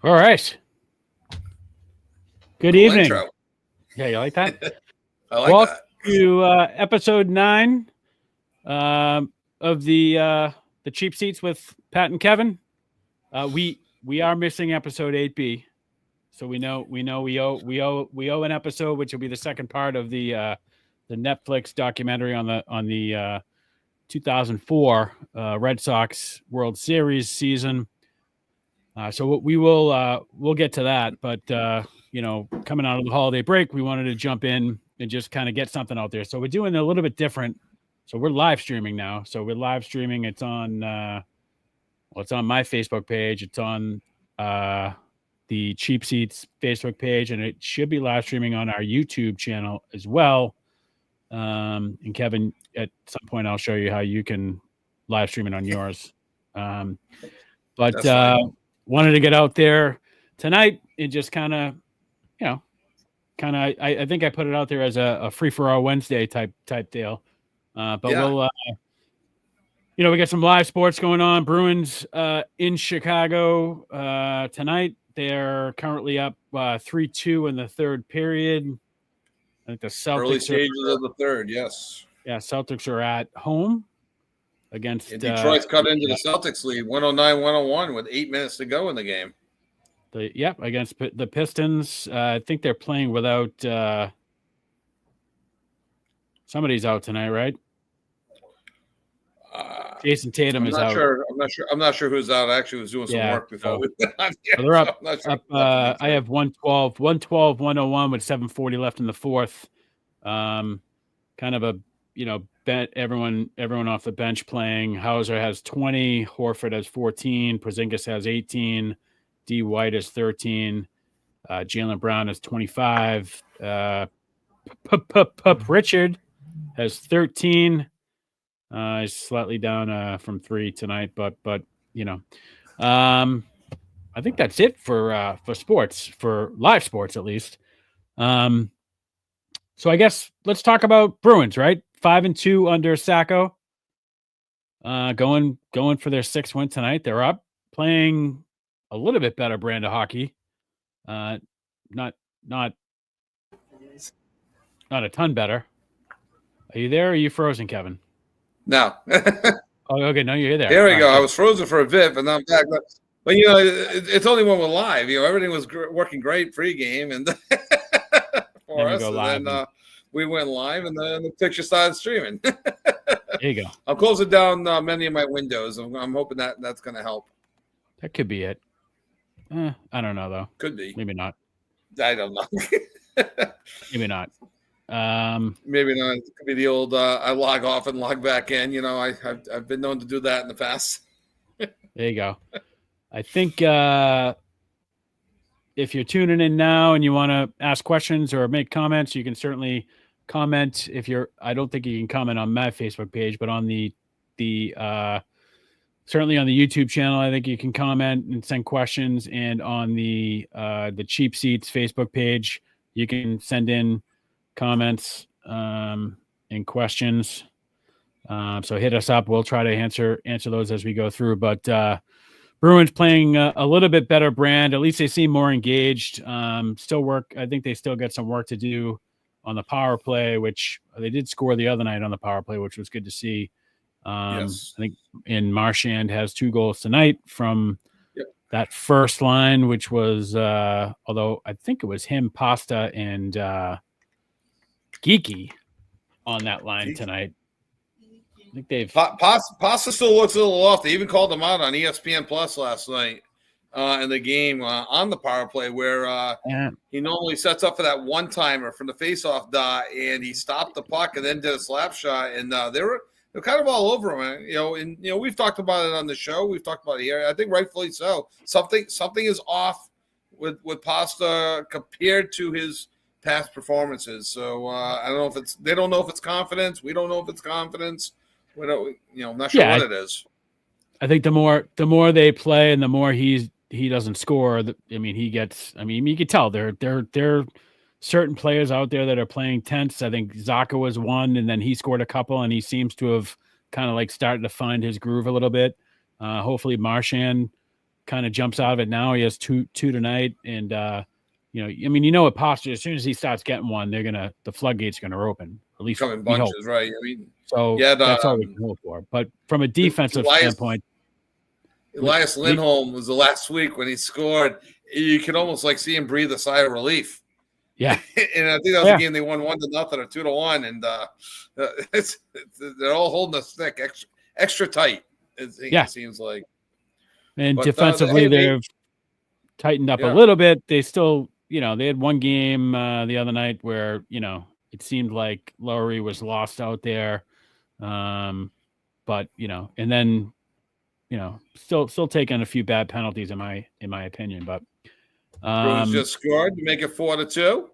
All right. Good Cool evening. intro. Yeah, you like that? I like Welcome that. to episode 9 of the cheap seats with Pat and Kevin. We are missing episode 8B, so we owe an episode, which will be the second part of the Netflix documentary on the 2004 Red Sox World Series season. So we'll get to that, but coming out of the holiday break, we wanted to jump in and just kind of get something out there. So we're doing a little bit different. So we're live streaming now. So we're live streaming. It's on my Facebook page. It's on the Cheap Seats Facebook page, and it should be live streaming on our YouTube channel as well. And Kevin, at some point, I'll show you how you can live stream it on yours. But That's fine. wanted to get out there tonight and just kind of, I think I put it out there as a free for all Wednesday type deal. But Yeah. we got some live sports going on. Bruins in Chicago tonight. They're currently up 3-2 in the third period. I think the Celtics Early stages of the third, yes. Celtics are at home against And Detroit's cut into the Celtics lead 109-101 with 8 minutes to go in the game. Against the Pistons. I think they're playing without somebody's out tonight, right? Jason Tatum is out. I'm not sure who's out. I actually was doing some work before we went on here. They're up. I have 112, 101 with 7:40 left in the fourth. Kind of a everyone off the bench playing. Hauser has 20, Horford has 14, Porzingis has 18, D. White is 13, Jaylen Brown is 25, Richard has 13. He's slightly down from 3 tonight, but I think that's it for sports, for live sports at least. So I guess let's talk about Bruins, right? 5-2 under Sacco. Going for their 6th win tonight. They're up, playing a little bit better brand of hockey. Not a ton better. Are you there? Or are you frozen, Kevin? No. Oh, okay. No, you're there. There we go. I was frozen for a bit, but now I'm back. But it's only when we're live. Everything was working great pre-game, and for us, and then we went live, and then the picture started streaming. There you go. I'm closing down many of my windows. I'm hoping that's going to help. That could be it. I don't know though. Could be. Maybe not. I don't know. Maybe not. Maybe not. It could be the old I log off and log back in. I've been known to do that in the past. There you go. I think if you're tuning in now and you want to ask questions or make comments, you can certainly comment. I don't think you can comment on my Facebook page, but on the certainly on the YouTube channel, I think you can comment and send questions. And on the Cheap Seats Facebook page, you can send in comments and questions. So hit us up. We'll try to answer those as we go through. But Bruins playing a little bit better brand. At least they seem more engaged. Still work. I think they still got some work to do on the power play, which they did score the other night on the power play, which was good to see. Yes. I think Marchand has 2 goals tonight from that first line, which was although I think it was him, Pasta, and Geeky on that line tonight. I think they've Pasta still looks a little off. They even called him out on ESPN Plus last night in the game on the power play, where he normally sets up for that one timer from the faceoff dot, and he stopped the puck and then did a slap shot, and they're kind of all over him. And we've talked about it on the show. We've talked about it here. I think rightfully so. Something is off with Pasta compared to his past performances. So I don't know if they don't know if it's confidence. We don't know if it's confidence. We don't, I'm not sure what it is. I think the more they play and the more he doesn't score, you could tell there are certain players out there that are playing tense. I think Zaka was one, and then he scored a couple, and he seems to have kind of like started to find his groove a little bit. Hopefully Marchand kind of jumps out of it now. He has two tonight, and what posture. As soon as he starts getting one, the floodgates are gonna open. At least coming bunches, right? I mean, so that's all we can hope for. But from a defensive standpoint, Elias Lindholm was the last week when he scored. You could almost like see him breathe a sigh of relief. Yeah, and I think that was a game they won 1-0 or 2-1, and they're all holding the stick extra tight. It seems like. And defensively, they've tightened up a little bit. They still, they had one game the other night where it seemed like Lowry was lost out there, but and then still taking a few bad penalties in my opinion, but. Bruins just scored to make it 4-2.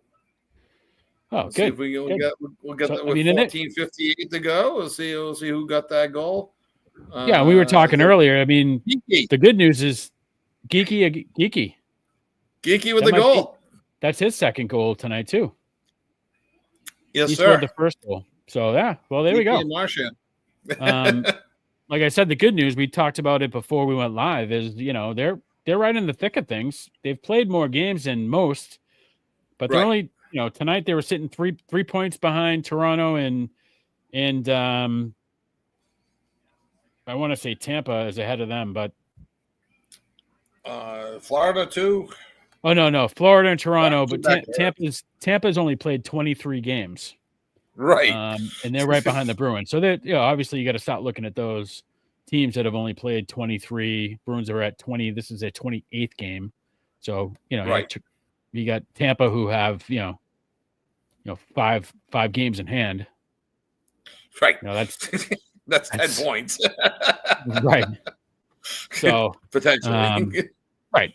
Oh, Let's good. See if we'll get that with 14:58 to go. We'll see who got that goal. Yeah, we were talking earlier. I mean, Geeky. The good news is Geeky with the goal. That's his second goal tonight too. Yes, he sir. Scored the first goal. So yeah, well there we go. Like I said, the good news, we talked about it before we went live, is they're right in the thick of things. They've played more games than most, but they're only, tonight they were sitting three points behind Toronto and I want to say Tampa is ahead of them, but Florida too. Oh no, Florida and Toronto, but Tampa's only played 23 games. Right. And they're right behind the Bruins. So they're, obviously you got to start looking at those teams that have only played 23. Bruins are at 20. This is their 28th game. So, you got Tampa who have, five games in hand. Right. That's 10 points. Right. So potentially. Right.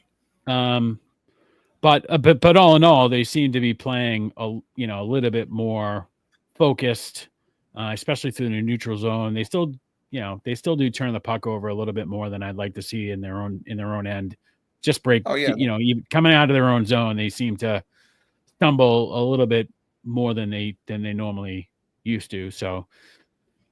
But all in all, they seem to be playing a little bit more focused, especially through the neutral zone. They still do turn the puck over a little bit more than I'd like to see in their own end. Just break, even coming out of their own zone, they seem to stumble a little bit more than they normally used to. So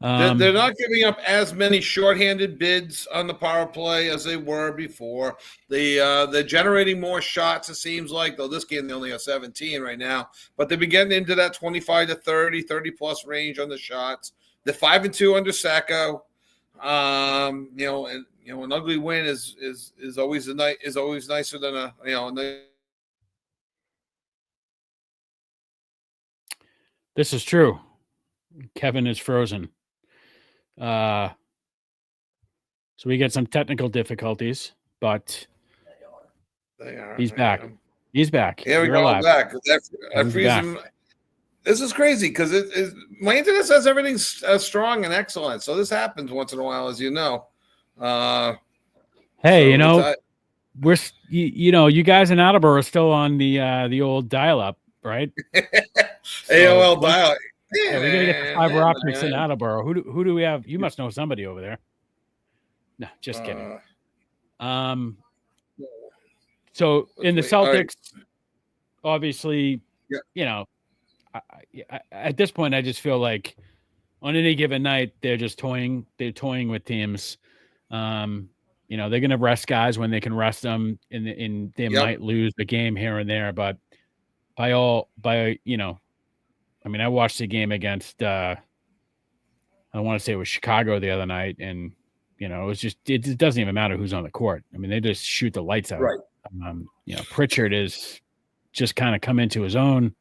they're not giving up as many shorthanded bids on the power play as they were before. They're generating more shots, it seems like, though this game they only have 17 right now. But they've been getting into that 25 to 30 plus range on the shots. They're 5-2 under Sacco. An ugly win is always nicer than a This is true. Kevin is frozen. So we get some technical difficulties, but he's back. He's back. Here we go. Back. This is crazy because my internet says everything's strong and excellent. So this happens once in a while, as you know. Hey, we're you guys in Attleboro are still on the old dial-up, right? AOL dial-up. Yeah, we gotta get the fiber optics in Attleboro. Who do we have? You must know somebody over there. No, just kidding. So in the Celtics, obviously, at this point, I just feel like on any given night they're just toying. They're toying with teams. They're going to rest guys when they can rest them, and they might lose the game here and there. But I watched the game against, I want to say it was Chicago the other night, and, it was just, it doesn't even matter who's on the court. I mean, they just shoot the lights out. Right. Pritchard is just kind of come into his own.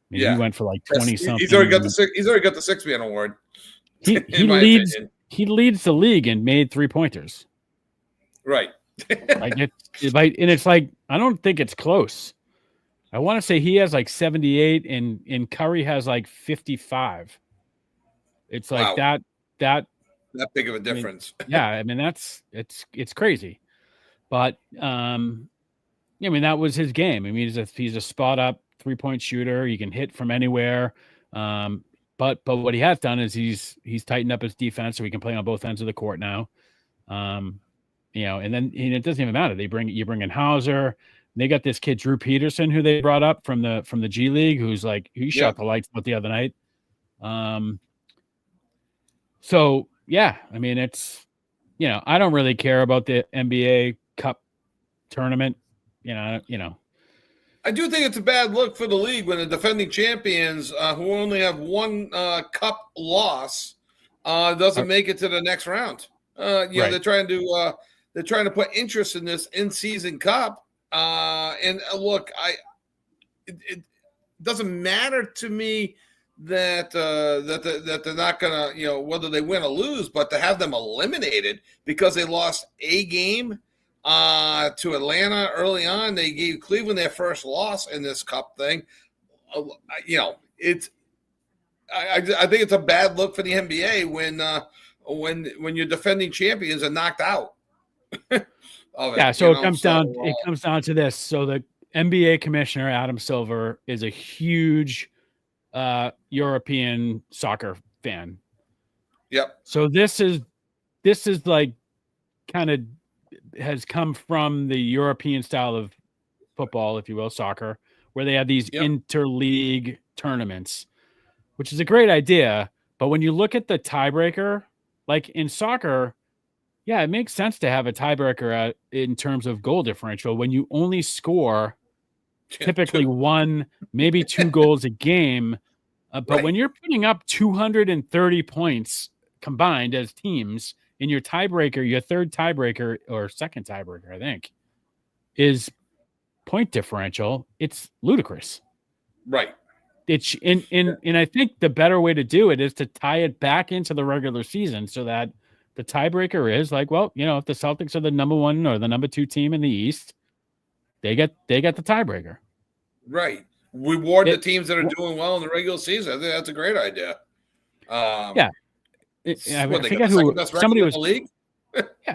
He went for like 20 something. He's already got the 6-man award. He leads the league in made 3-pointers. Right. It's like, I don't think it's close. I want to say he has like 78 and Curry has like 55. It's like that big of a difference. It's crazy. But that was his game. I mean, he's a spot up 3-point shooter. He can hit from anywhere. But what he has done is he's tightened up his defense so he can play on both ends of the court now. And then it doesn't even matter. You bring in Hauser. They got this kid Drew Peterson who they brought up from the G League, who's like shot the lights out the other night. So yeah, I mean it's I don't really care about the NBA Cup tournament. I do think it's a bad look for the league when the defending champions, who only have one cup loss, doesn't make it to the next round. Right. They're trying to put interest in this in-season cup. And look, it doesn't matter to me that they're not gonna, whether they win or lose, but to have them eliminated because they lost a game to Atlanta early on. They gave Cleveland their first loss in this cup thing. It's I think it's a bad look for the NBA when your defending champions are knocked out. So it comes down to this. So the NBA commissioner Adam Silver is a huge European soccer fan. Yep. So this is like kind of has come from the European style of football, if you will, soccer, where they have these interleague tournaments, which is a great idea. But when you look at the tiebreaker, like in soccer, yeah, it makes sense to have a tiebreaker in terms of goal differential when you only score typically one, maybe two goals a game. But when you're putting up 230 points combined as teams in your tiebreaker, your third tiebreaker or second tiebreaker, I think, is point differential. It's ludicrous. Right. It's and I think the better way to do it is to tie it back into the regular season so that the tiebreaker is like, well, if the Celtics are the number one or the number two team in the East, they get the tiebreaker. Right. Reward the teams that are doing well in the regular season. I think that's a great idea. I forget who somebody was. League?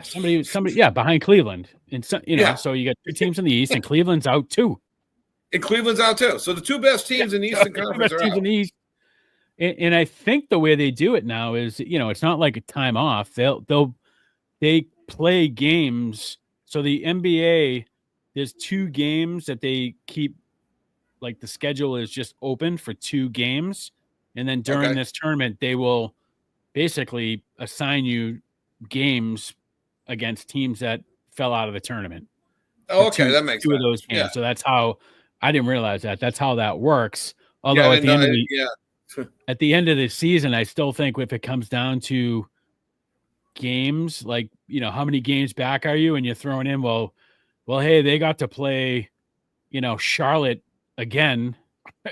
somebody behind Cleveland, and so so you got two teams in the East, and Cleveland's out too. And Cleveland's out too. So the two best teams in the Eastern Conference are out. In the East. And I think the way they do it now is, it's not like a time off. They play games. So the NBA, there's 2 games that they keep. Like the schedule is just open for 2 games, and then during this tournament, they will basically assign you games against teams that fell out of the tournament. Oh, okay, that makes 2 sense. of those games. Yeah. So that's how I didn't realize that. That's how that works. Although at the end of the season, I still think if it comes down to games, like how many games back are you, and you're throwing in, well, hey, they got to play, Charlotte again,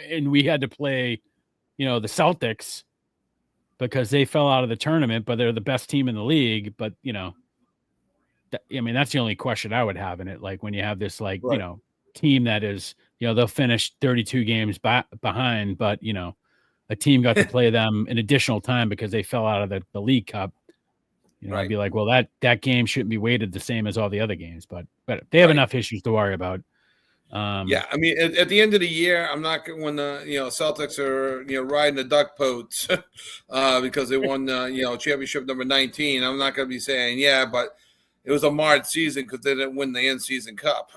and we had to play, the Celtics because they fell out of the tournament, but they're the best team in the league. But that's the only question I would have in it. Like when you have this, team that is, they'll finish 32 games behind, but a team got to play them an additional time because they fell out of the League Cup. I'd be like, well, that game shouldn't be weighted the same as all the other games, but they have enough issues to worry about. I mean, at the end of the year, I'm not when the Celtics are riding the duck boats because they won championship number 19. I'm not going to be saying but it was a marred season because they didn't win the in-season cup.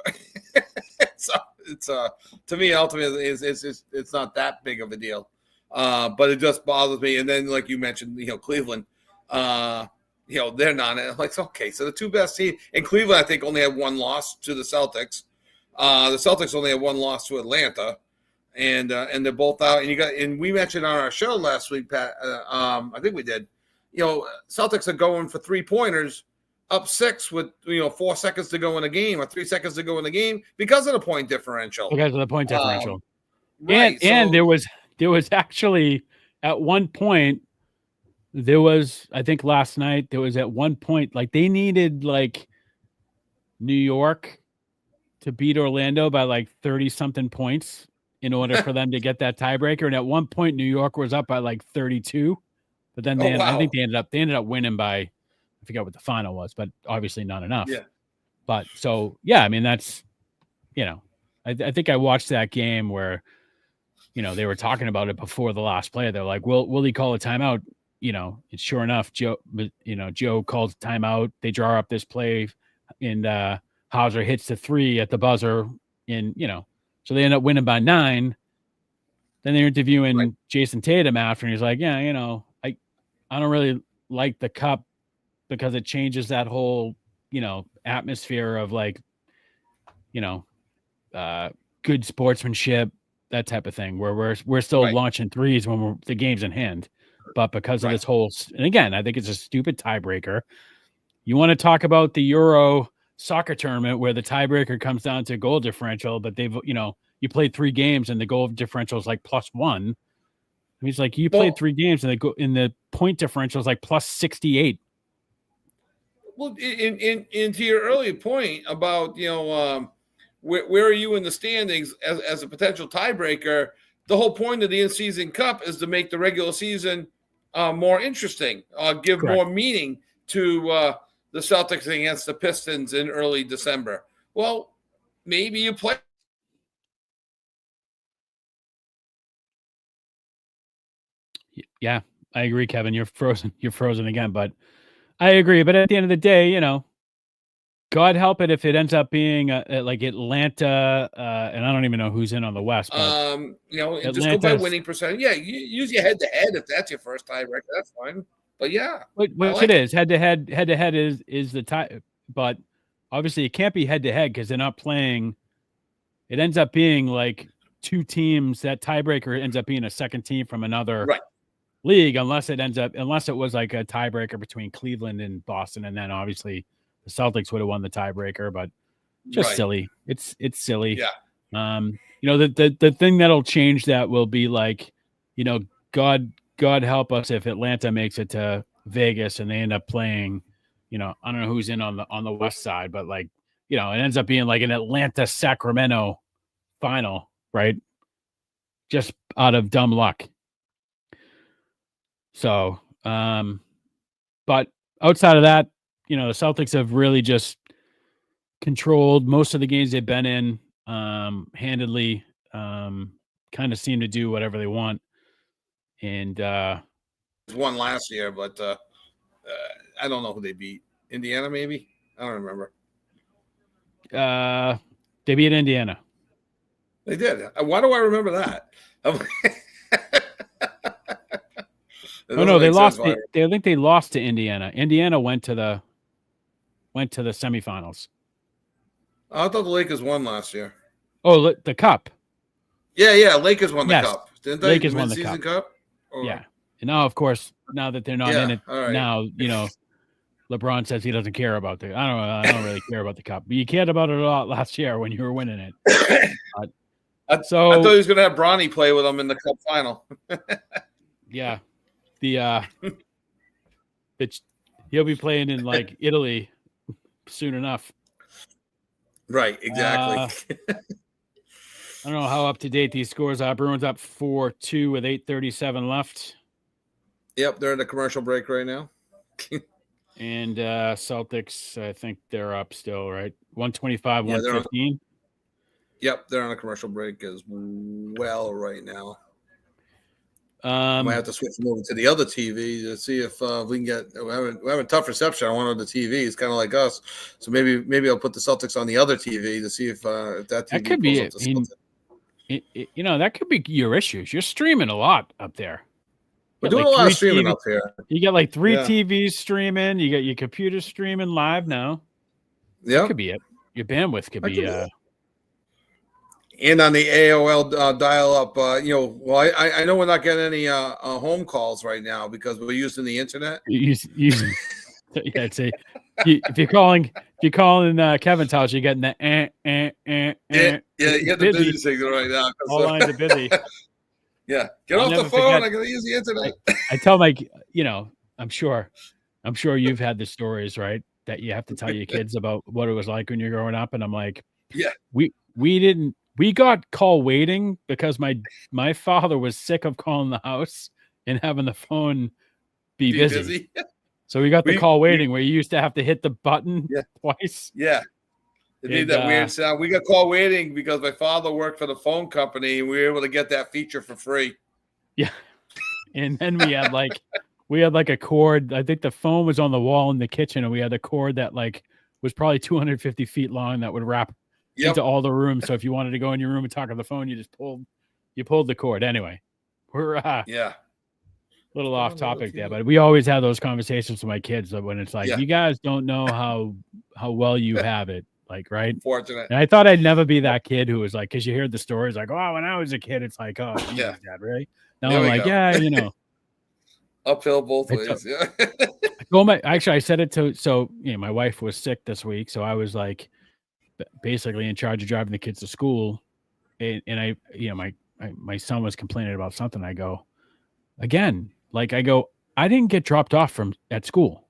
So it's to me ultimately it's not that big of a deal, but it just bothers me. And then like you mentioned, Cleveland, they're not. I'm like, okay, so the 2 best teams in Cleveland, I think, only had 1 loss to the Celtics. The Celtics only have 1 loss to Atlanta, and they're both out. And we mentioned on our show last week, Pat. I think we did. Celtics are going for 3-pointers, up 6 with 4 seconds to go in a game or 3 seconds to go in the game because of the point differential. Because of the point differential, and there was actually at one point I think last night there was at one point like they needed like New York to beat Orlando by like 30 something points in order for them to get that tiebreaker. And at one point, New York was up by like 32, but then I think they ended up winning by, I forget what the final was, but obviously not enough. Yeah. But so, yeah, I mean, that's, I think I watched that game where, they were talking about it before the last play. They're like, will he call a timeout? And sure enough, Joe calls a timeout. They draw up this play and, Hauser hits the 3 at the buzzer, and so they end up winning by 9. Then they're interviewing Jason Tatum after, and he's like, "Yeah, I don't really like the cup because it changes that whole atmosphere of like good sportsmanship, that type of thing, where we're still launching threes when the game's in hand. But because of this whole, and again, I think it's a stupid tiebreaker. You want to talk about the Euro soccer tournament where the tiebreaker comes down to goal differential, but they've, you played 3 games and the goal differential is like +1. I mean, it's like you played 3 games and the point differential is like +68. Well, in to your earlier point about, where are you in the standings as a potential tiebreaker? The whole point of the in-season cup is to make the regular season more interesting, give more meaning to the Celtics against the Pistons in early December. Well, maybe you play. Yeah, I agree, Kevin. You're frozen. You're frozen again, but I agree. But at the end of the day, God help it if it ends up being like Atlanta, and I don't even know who's in on the West. But, just go by winning percentage. Yeah, you use your head-to-head if that's your first tiebreaker. That's fine. But yeah, which it is head-to-head. Head-to-head is the tie, but obviously it can't be head-to-head because they're not playing. It ends up being like 2 teams. That tiebreaker ends up being a second team from another league, unless it was like a tiebreaker between Cleveland and Boston, and then obviously the Celtics would have won the tiebreaker, but just silly. It's silly. Yeah. The thing that'll change that will be like, God help us if Atlanta makes it to Vegas and they end up playing, I don't know who's in on the West side, but like, it ends up being like an Atlanta Sacramento final, right? Just out of dumb luck. So, but outside of that, the Celtics have really just controlled most of the games they've been in, handedly, kind of seem to do whatever they want. And won last year, but I don't know who they beat. Indiana, maybe? I don't remember. They beat Indiana. They did. Why do I remember that? No, they lost. I think they lost to Indiana. Indiana went to the semifinals. I thought the Lakers won last year. Oh, the cup. Yeah. Lakers won the cup. Didn't they? Lakers won the cup. Or... Yeah. And now, of course, now that they're not in it, now LeBron says he doesn't care about the. I don't really care about the cup, but you cared about it a lot last year when you were winning it. I thought he was going to have Bronny play with him in the cup final. Yeah. He'll be playing in like Italy soon enough. Right, exactly. I don't know how up to date these scores are. Bruins up 4-2 with 8:37 left. Yep, they're in the commercial break right now. And Celtics, I think they're up still, right? 125, 115. Yep, they're on a commercial break as well right now. I might have to switch them over to the other TV to see if we can get. We're having tough reception on one of the TVs, kind of like us. So maybe I'll put the Celtics on the other TV to see if that TV that could be it. That could be your issues. You're streaming a lot up there. We're doing a lot of streaming up here. You got like 3 TVs streaming. You got your computer streaming live now. Yeah, that could be it. Your bandwidth could be. And on the AOL dial-up, I know we're not getting any home calls right now because we're using the internet. If you're calling Kevin's house, you're getting the you get the busy signal right now. All lines are busy. Yeah, get off the phone. I gotta use the internet. I tell my, I'm sure you've had the stories, right? That you have to tell your kids about what it was like when you're growing up, and I'm like, yeah, we got call waiting because my father was sick of calling the house and having the phone be busy. So we got the call waiting where you used to have to hit the button twice. Yeah. It made that weird sound. We got call waiting because my father worked for the phone company and we were able to get that feature for free. Yeah. And then we had like a cord. I think the phone was on the wall in the kitchen and we had a cord that like was probably 250 feet long that would wrap into all the rooms. So if you wanted to go in your room and talk on the phone, you just pulled the cord. Anyway, we're a little off topic there, but we always have those conversations with my kids when it's like, you guys don't know how well you have it. like, right? Fortunate. And I thought I'd never be that kid who was like, because you hear the stories like, oh, when I was a kid, it's like, oh, Jesus, Yeah. Dad, really? Now There I'm we like, go. yeah, you know. Uphill both It's ways. Yeah. Actually, I said it to, so, you know, my wife was sick this week. So I was like basically in charge of driving the kids to school. And I, you know, my son was complaining about something. I go, again, like I didn't get dropped off at school.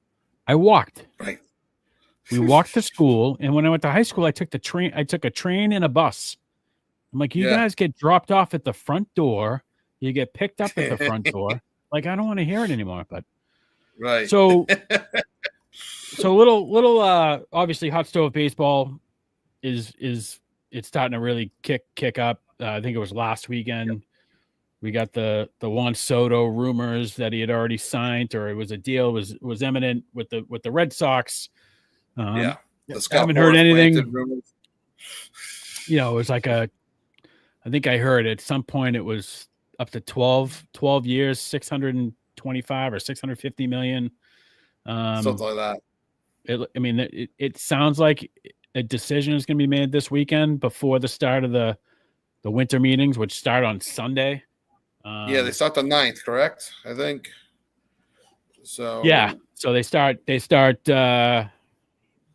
I walked. Right. We walked to school. And when I went to high school, I took a train and a bus. I'm like, you guys get dropped off at the front door. You get picked up at the front door. Like, I don't want to hear it anymore, but right. So little obviously hot stove baseball is it's starting to really kick up. I think it was last weekend. Yep. We got the Juan Soto rumors that he had already signed, or it was a deal was imminent with the Red Sox. I haven't heard anything. You know, it was like I think I heard at some point it was up to 12 years, 625 or 650 million. Something like that. It sounds like a decision is going to be made this weekend before the start of the winter meetings, which start on Sunday. They start the 9th, correct? I think. So yeah, so they start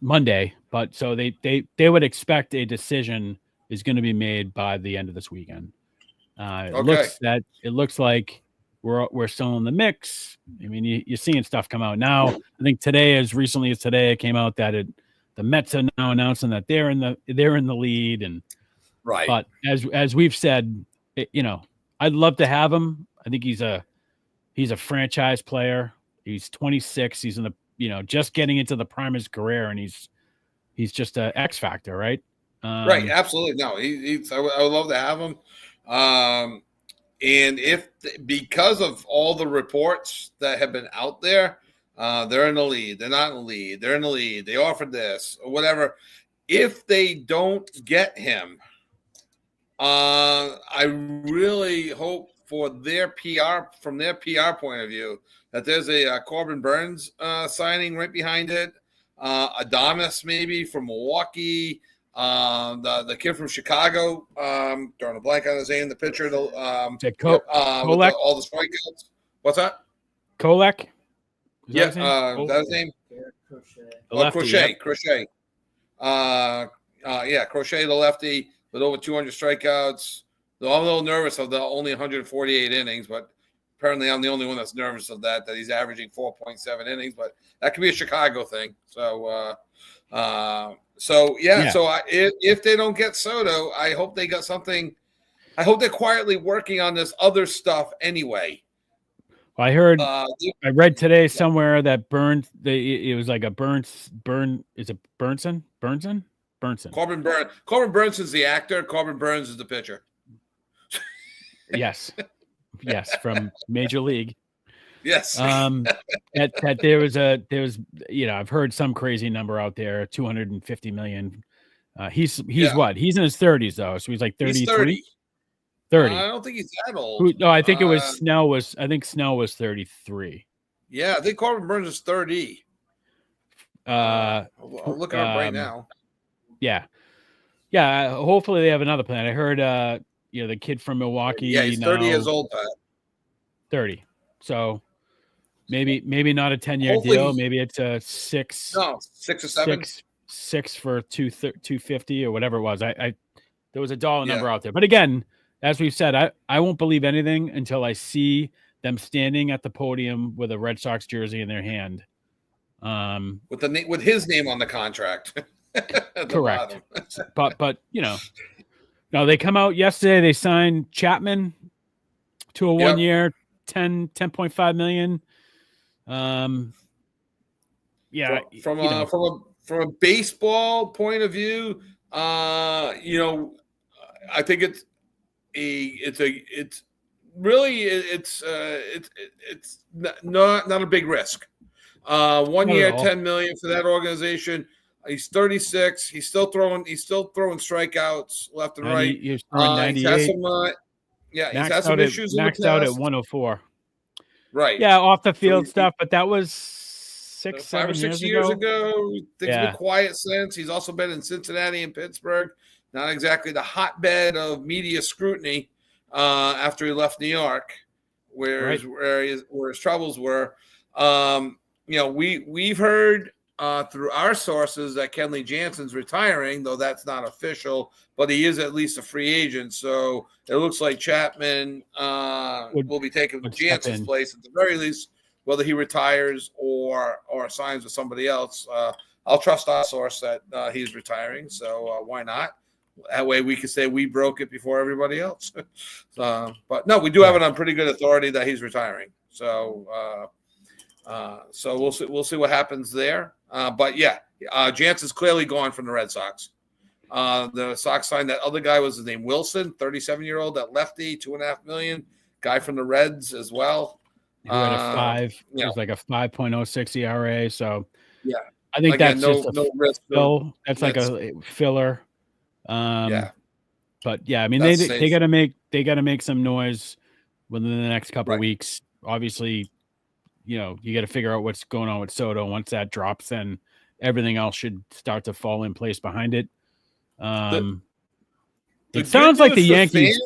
Monday, but so they would expect a decision is going to be made by the end of this weekend. It looks like we're still in the mix. I mean, you're seeing stuff come out now. I think today, as recently as today, it came out that the Mets are now announcing that they're in the lead, and right. But as we've said, you know, I'd love to have him. I think he's a franchise player. He's 26. He's in the, you know, just getting into the prime of his career, and he's just an X factor, right? Right, absolutely. No, I would love to have him. And because of all the reports that have been out there, they're in the lead, they're not in the lead, they're in the lead, they offered this or whatever. If they don't get him, I really hope from their PR point of view, that there's a Corbin Burns signing right behind it. Adames maybe from Milwaukee. The kid from Chicago, drawing a blank on his name, the pitcher, with all the strikeouts. What's that? Kolek? That's his name. Crochet. Crochet, the lefty with over 200 strikeouts. I'm a little nervous of the only 148 innings, but apparently I'm the only one that's nervous of that he's averaging 4.7 innings, but that could be a Chicago thing. So if they don't get Soto, I hope they got something. I hope they're quietly working on this other stuff anyway. Well, I heard, I read today somewhere that it was like a Burn. Is it Burnson? Corbin Burns is the actor. Corbin Burns is the pitcher. Yes, from Major League. Yes. That there was, you know, I've heard some crazy number out there, 250 million. He's what? He's in his 30s though, so he's like 33. 30. I don't think he's that old. No, I think it was Snell was. I think Snell was 33. Yeah, I think Corbin Burns is 30. I'm looking up right now. Yeah. Hopefully they have another plan. I heard, you know, the kid from Milwaukee. Yeah, he's 30 years old, Pat. 30. So maybe not a 10-year deal. Maybe it's a 6. No, 6 or 7. 6 for 250 or whatever it was. There was a dollar number out there. But again, as we've said, I won't believe anything until I see them standing at the podium with a Red Sox jersey in their hand. With his name on the contract. Correct. but you know, no, they come out yesterday. They signed Chapman to a 1 year, 10.5 million. From a baseball point of view, you know, I think it's not a big risk. 1 year, 10 million for that organization. He's 36. He's still throwing strikeouts left and right. He's throwing 98. He's had some issues. Maxed out at 104. Right. Yeah, off the field stuff, but that was 6, 5 or 7 6 years years ago. ago. Things have Yeah. been quiet since. He's also been in Cincinnati and Pittsburgh. Not exactly the hotbed of media scrutiny after he left New York, where Right. his troubles were. We've heard through our sources that Kenley Jansen's retiring, though that's not official, but he is at least a free agent. So it looks like Chapman will be taking would step Jansen's in. place at the very least, whether he retires or signs with somebody else. I'll trust our source that he's retiring. So why not? That way we can say we broke it before everybody else. But no, we do have it on pretty good authority that he's retiring. So we'll see what happens there. But yeah, Jansen's clearly gone from the Red Sox. The Sox signed that other guy, was his name Wilson, 37-year-old, that lefty, $2.5 million. Guy from the Reds as well. Who had a 5? It was like a 5.06 ERA. So yeah, I think again, that's just no risk. That's like a filler. Yeah. But yeah, I mean they got to make some noise within the next couple of weeks. Obviously, you got to figure out what's going on with Soto. Once that drops, then everything else should start to fall in place behind it. It sounds like the Yankees.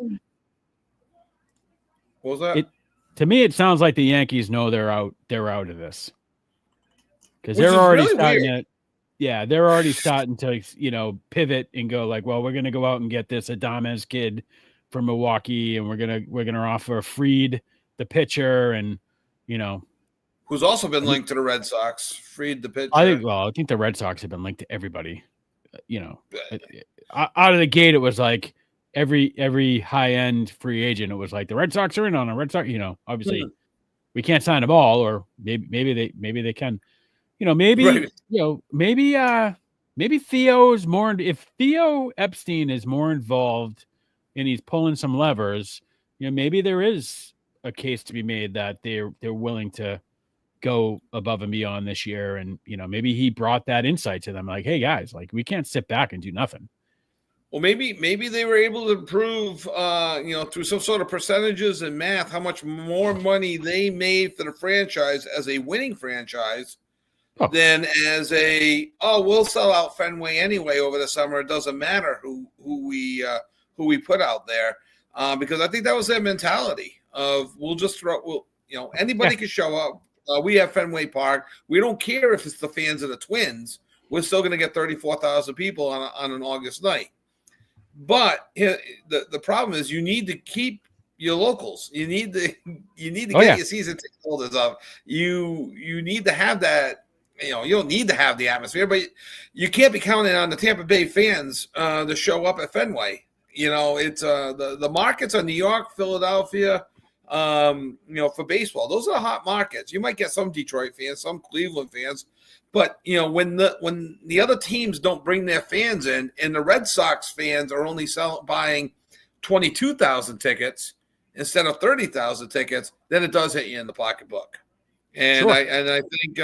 What was that? To me, it sounds like the Yankees know they're out. They're out of this because they're already really starting to. Yeah, they're already starting to, pivot and go like, well, we're going to go out and get this Adames kid from Milwaukee, and we're gonna offer Fried, the pitcher, and who's also been linked to the Red Sox. Fried, the pitcher. I think the Red Sox have been linked to everybody. Out of the gate, it was like every high end free agent. It was like the Red Sox are in on a Red Sox. Obviously, we can't sign them all, or maybe they can. Maybe Theo's more. If Theo Epstein is more involved and he's pulling some levers, maybe there is a case to be made that they're willing to go above and beyond this year. And, maybe he brought that insight to them. Like, hey guys, like we can't sit back and do nothing. Well, maybe they were able to prove, through some sort of percentages and math, how much more money they made for the franchise as a winning franchise. Then as we'll sell out Fenway anyway over the summer. It doesn't matter who we put out there, because I think that was their mentality of we'll just throw. Anybody can show up. We have Fenway Park. We don't care if it's the fans of the Twins. We're still going to get 34,000 people on an August night. But the problem is you need to keep your locals. You need to get your season ticket holders up. You need to have that. You don't need to have the atmosphere, but you can't be counting on the Tampa Bay fans to show up at Fenway. It's the markets are New York, Philadelphia, for baseball. Those are the hot markets. You might get some Detroit fans, some Cleveland fans, but when the other teams don't bring their fans in, and the Red Sox fans are only buying 22,000 tickets instead of 30,000 tickets, then it does hit you in the pocketbook. And I think.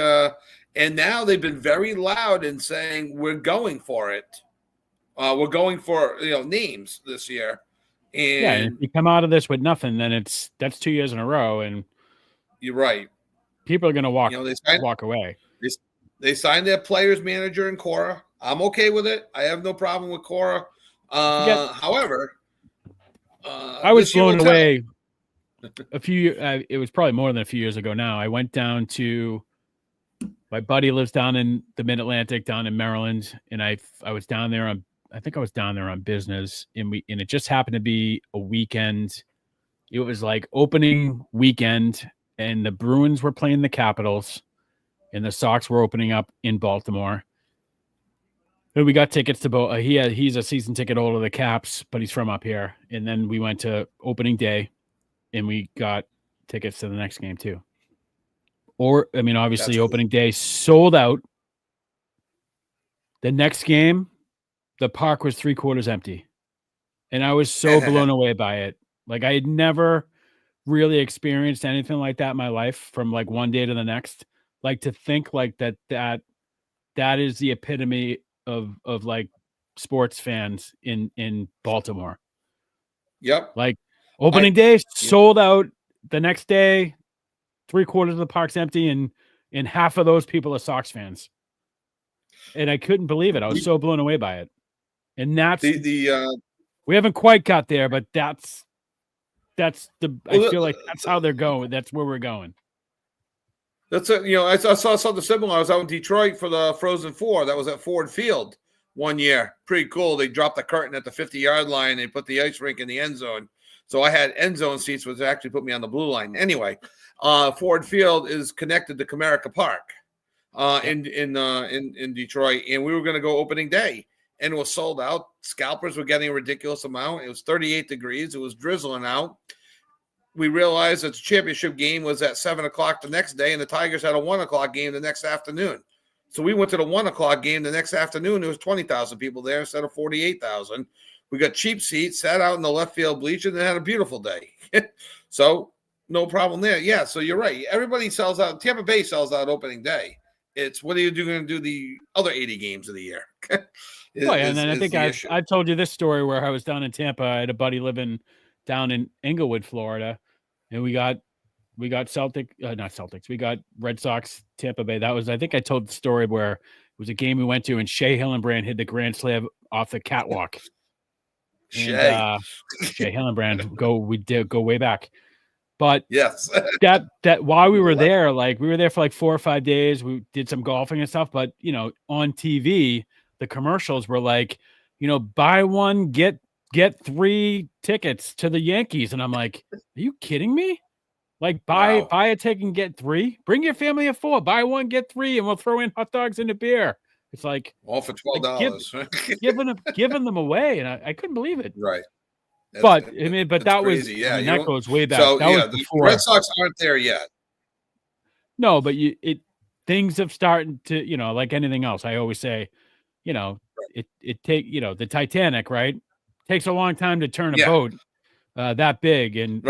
And now they've been very loud in saying we're going for it. We're going for names this year. And if you come out of this with nothing, then that's 2 years in a row, and you're right. People are going to walk away. They signed their players manager in Cora. I'm okay with it. I have no problem with Cora. However, I was blown away. It was probably more than a few years ago now. I went down to. My buddy lives down in the Mid-Atlantic, down in Maryland, and I was down there on business, and it just happened to be a weekend. It was like opening weekend, and the Bruins were playing the Capitals, and the Sox were opening up in Baltimore. And we got tickets to both. He's a season ticket holder of the Caps, but he's from up here. And then we went to opening day, and we got tickets to the next game too. Obviously, opening day sold out. The next game, the park was 3/4 empty. And I was so blown away by it. Like, I had never really experienced anything like that in my life from like one day to the next. Like, to think like that is the epitome of like sports fans in Baltimore. Yep. Like, opening day sold out. The next day, 3/4 of the park's empty, and and half of those people are Sox fans. And I couldn't believe it. I was so blown away by it. And that's we haven't quite got there, but that's I feel like that's how they're going. That's where we're going. That's it. I saw something similar. I was out in Detroit for the Frozen Four. That was at Ford Field one year. Pretty cool. They dropped the curtain at the 50-yard line. They put the ice rink in the end zone. So I had end zone seats, which actually put me on the blue line. Anyway, Ford Field is connected to Comerica Park in Detroit, and we were going to go opening day, and it was sold out. Scalpers were getting a ridiculous amount. It was 38 degrees. It was drizzling out. We realized that the championship game was at 7:00 the next day, and the Tigers had a 1:00 game the next afternoon. So we went to the 1:00 game the next afternoon. There was 20,000 people there instead of 48,000. We got cheap seats, sat out in the left field bleachers, and had a beautiful day. So no problem there. Yeah, so you're right. Everybody sells out. Tampa Bay sells out opening day. It's what are you going to do the other 80 games of the year? And then I think I've told you this story where I was down in Tampa. I had a buddy living down in Inglewood, Florida, and we got not Celtics. We got Red Sox, Tampa Bay. That was, I think I told the story where it was a game we went to, and Shea Hillenbrand hit the grand slam off the catwalk. Shea Hillenbrand, we did go way back. But yes, that while we were there, we were there for 4 or 5 days. We did some golfing and stuff. But on TV, the commercials were buy one, get 3 tickets to the Yankees. And I'm like, are you kidding me? Buy a ticket and get 3. Bring your family of 4. Buy one, get 3, and we'll throw in hot dogs and a beer. It's all for $12, giving them away, and I couldn't believe it. Right. That was crazy. Yeah, that goes way back. So that was before. The Red Sox aren't there yet. No, but things have started to, like anything else. I always say, it take the Titanic, right? Takes a long time to turn a boat that big, and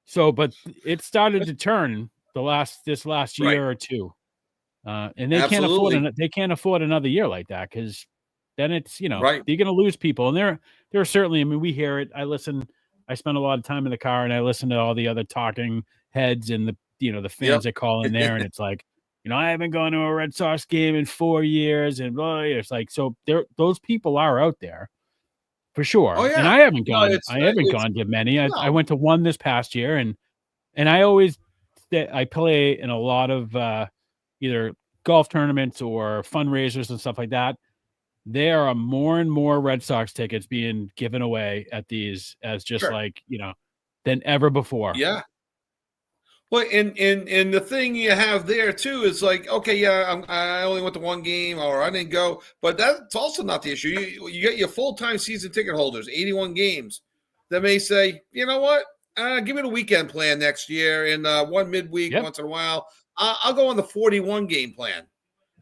so, but it started to turn this last year or two, and they can't afford another year like that, because then it's you're going to lose people, and there are certainly. I mean, we hear it. I spend a lot of time in the car, and I listen to all the other talking heads and the fans that call in there, and it's I haven't gone to a Red Sox game in 4 years, and blah, it's so those people are out there. For sure. Oh, yeah. And I haven't gone. I haven't gone to many. I went to one this past year, and I play in a lot of either golf tournaments or fundraisers and stuff like that. There are more and more Red Sox tickets being given away at these as just than ever before. Yeah. Well, and the thing you have there too is I only went to one game, or I didn't go, but that's also not the issue. You get your full-time season ticket holders, 81 games, that may say, you know what, give me the weekend plan next year, and one midweek once in a while. I'll go on the 41 game plan,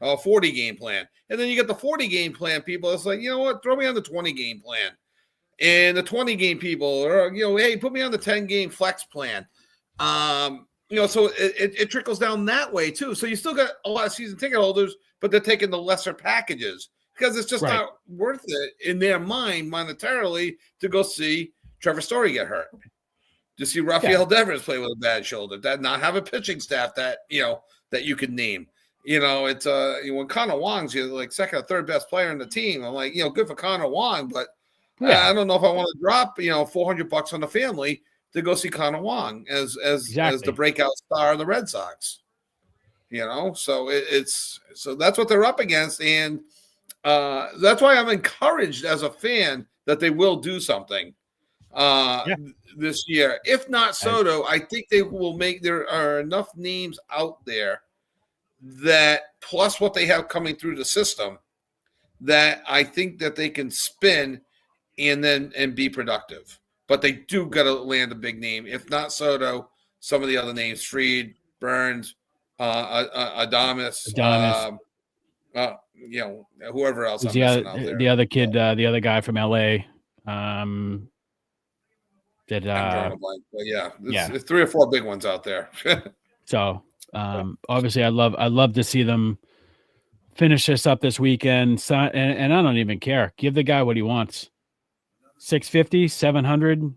40 game plan, and then you get the 40 game plan people. It's you know what, throw me on the 20 game plan, and the 20 game people, or hey, put me on the 10 game flex plan. So it trickles down that way too. So you still got a lot of season ticket holders, but they're taking the lesser packages because it's just not worth it in their mind monetarily to go see Trevor Story get hurt, to see Rafael Devers play with a bad shoulder, that not have a pitching staff that you could name. It's when Connor Wong's second or third best player in the team, I'm good for Connor Wong, but I don't know if I want to drop $400 on the family to go see Connor Wong as the breakout star of the Red Sox. So so that's what they're up against, and that's why I'm encouraged as a fan that they will do something this year. If not Soto, I think they will there are enough names out there that, plus what they have coming through the system, that I think that they can spin and be productive. But they do got to land a big name. If not Soto, some of the other names: Fried, Burns, Adames. Whoever else. The other kid, the other guy from LA. There's 3 or 4 big ones out there. So obviously, I'd love to see them finish this up this weekend. And I don't even care. Give the guy what he wants. 650, 700,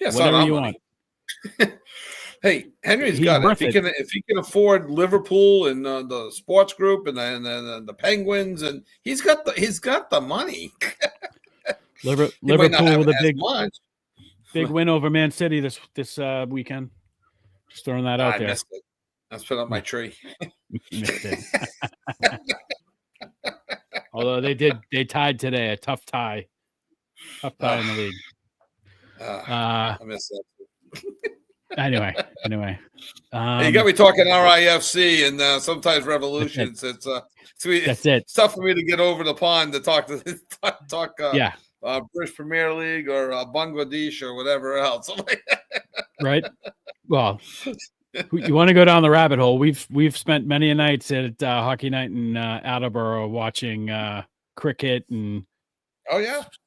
whatever you want. Hey, Henry's He's got it. worth If he can afford Liverpool and the sports group and then the Penguins, and he's got the money. He might not Liverpool have with a as much. big win over Man City this weekend. Just throwing that out I there. missed it. Let's put up my tree. Missed it. Although they tied today, a tough tie in the league. I missed that. Anyway, you got me talking RIFC and sometimes revolutions. It's sweet. That's it. It's tough for me to get over the pond to talk yeah. British Premier League or Bangladesh or whatever else. Right. Well, you want to go down the rabbit hole? We've spent many a nights at Hockey Night in Attleboro watching cricket and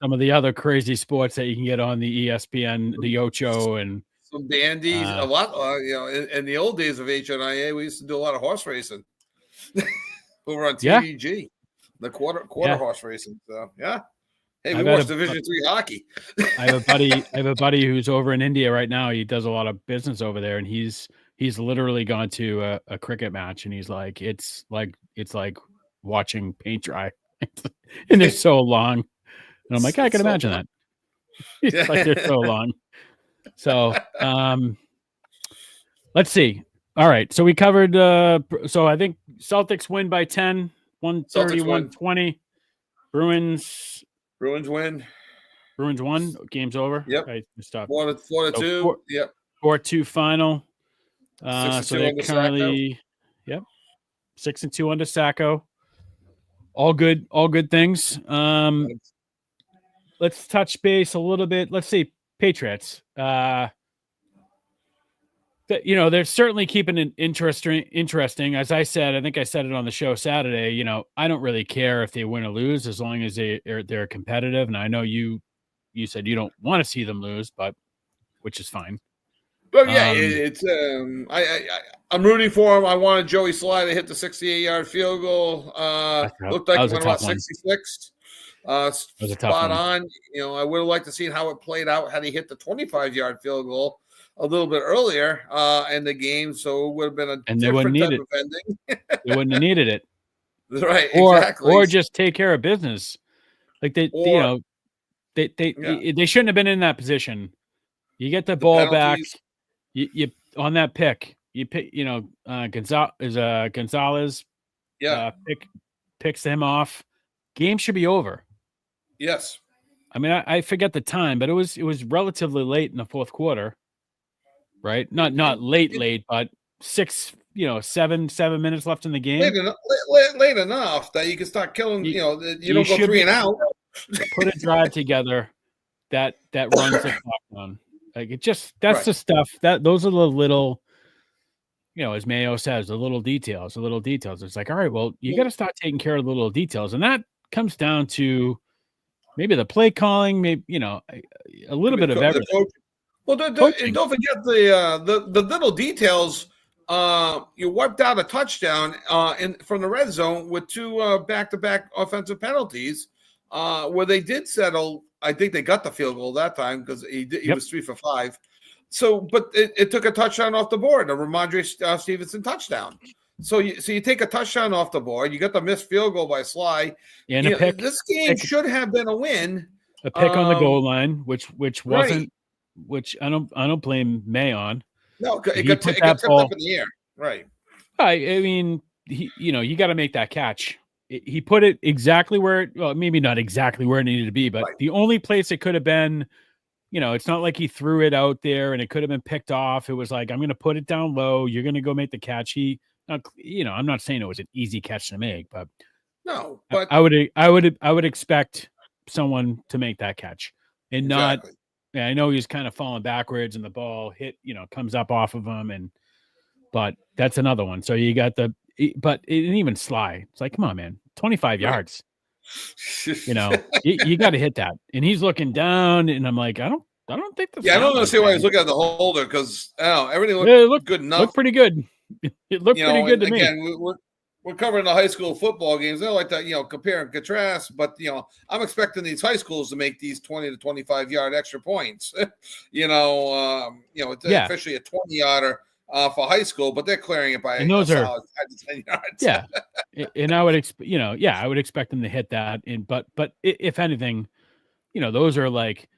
some of the other crazy sports that you can get on the ESPN, the Ocho, and some bandies. A lot, in the old days of HNIA, we used to do a lot of horse racing over on TVG, the quarter horse racing. So hey, we watched Division III hockey. I have a buddy who's over in India right now. He does a lot of business over there, and he's literally gone to a cricket match, and he's like, it's like watching paint dry, and they're so long. And I'm like, I can imagine that. It's like they're so long. So let's see. All right. So we covered so I think Celtics win by 10, 130-120. Bruins win. Bruins won. Game's over. Yep. Right, stop. 4-2. Yep. 4-2 final. So they're currently 6-2 under Sacco. All good things. Let's touch base a little bit. Let's see, Patriots. They're certainly keeping it interesting. As I said, I think I said it on the show Saturday. I don't really care if they win or lose as long as they're competitive. And I know you said you don't want to see them lose, which is fine. But it's I'm rooting for him. I wanted Joey Sly to hit the 68-yard field goal. Looked like it went about 66. Spot on. I would have liked to see how it played out had he hit the 25-yard field goal a little bit earlier in the game, so it would have been a different type of ending. They wouldn't have needed it, right? Exactly. Or just take care of business. Like they shouldn't have been in that position. You get the ball back. You on that pick. You pick. Gonzalez. Picks him off. Game should be over. Yes. I mean, I forget the time, but it was relatively late in the fourth quarter, right? Not late, but 7 minutes left in the game. Late enough that you can start killing. You don't go 3 and out. Put a drive together that runs the clock down. Like that's the stuff those are the little, as Mayo says, the little details. It's like, all right, well, you got to start taking care of the little details, and that comes down to maybe the play calling, maybe a little bit of everything. Well, don't forget the little details. You wiped out a touchdown from the red zone with 2 back-to-back offensive penalties, where they did settle. I think they got the field goal that time because he was 3 for 5. So, but it took a touchdown off the board, a Ramondre Stevenson touchdown. So you take a touchdown off the board. You got the missed field goal by Sly. And a pick. This game should have been a win. A pick on the goal line, which wasn't. Right. Which I don't blame May on. No, it got tipped up in the air. Right. I mean, you got to make that catch. He put it exactly where maybe not exactly where it needed to be, but the only place it could have been. It's not like he threw it out there and it could have been picked off. It was like, I'm going to put it down low. You're going to go make the catch. I'm not saying it was an easy catch to make, but no, but I would expect someone to make that catch and not. Yeah, I know he's kind of falling backwards and the ball hit, comes up off of him, but that's another one. So you got but it didn't even Sly. It's like, come on, man, 25 yards. You got to hit that. And he's looking down, and I'm like, I don't think that's. Yeah, I don't understand why he's looking at the holder because everything looked good enough. Looked pretty good. It looked pretty good to me. Again, we're covering the high school football games. They like to, compare and contrast, but I'm expecting these high schools to make these 20 to 25 yard extra points. It's Yeah. officially a 20-yarder for high school, but they're clearing it by And those a are solid 5 to 10 yards. Yeah. And I would I would expect them to hit that. But if anything, those are like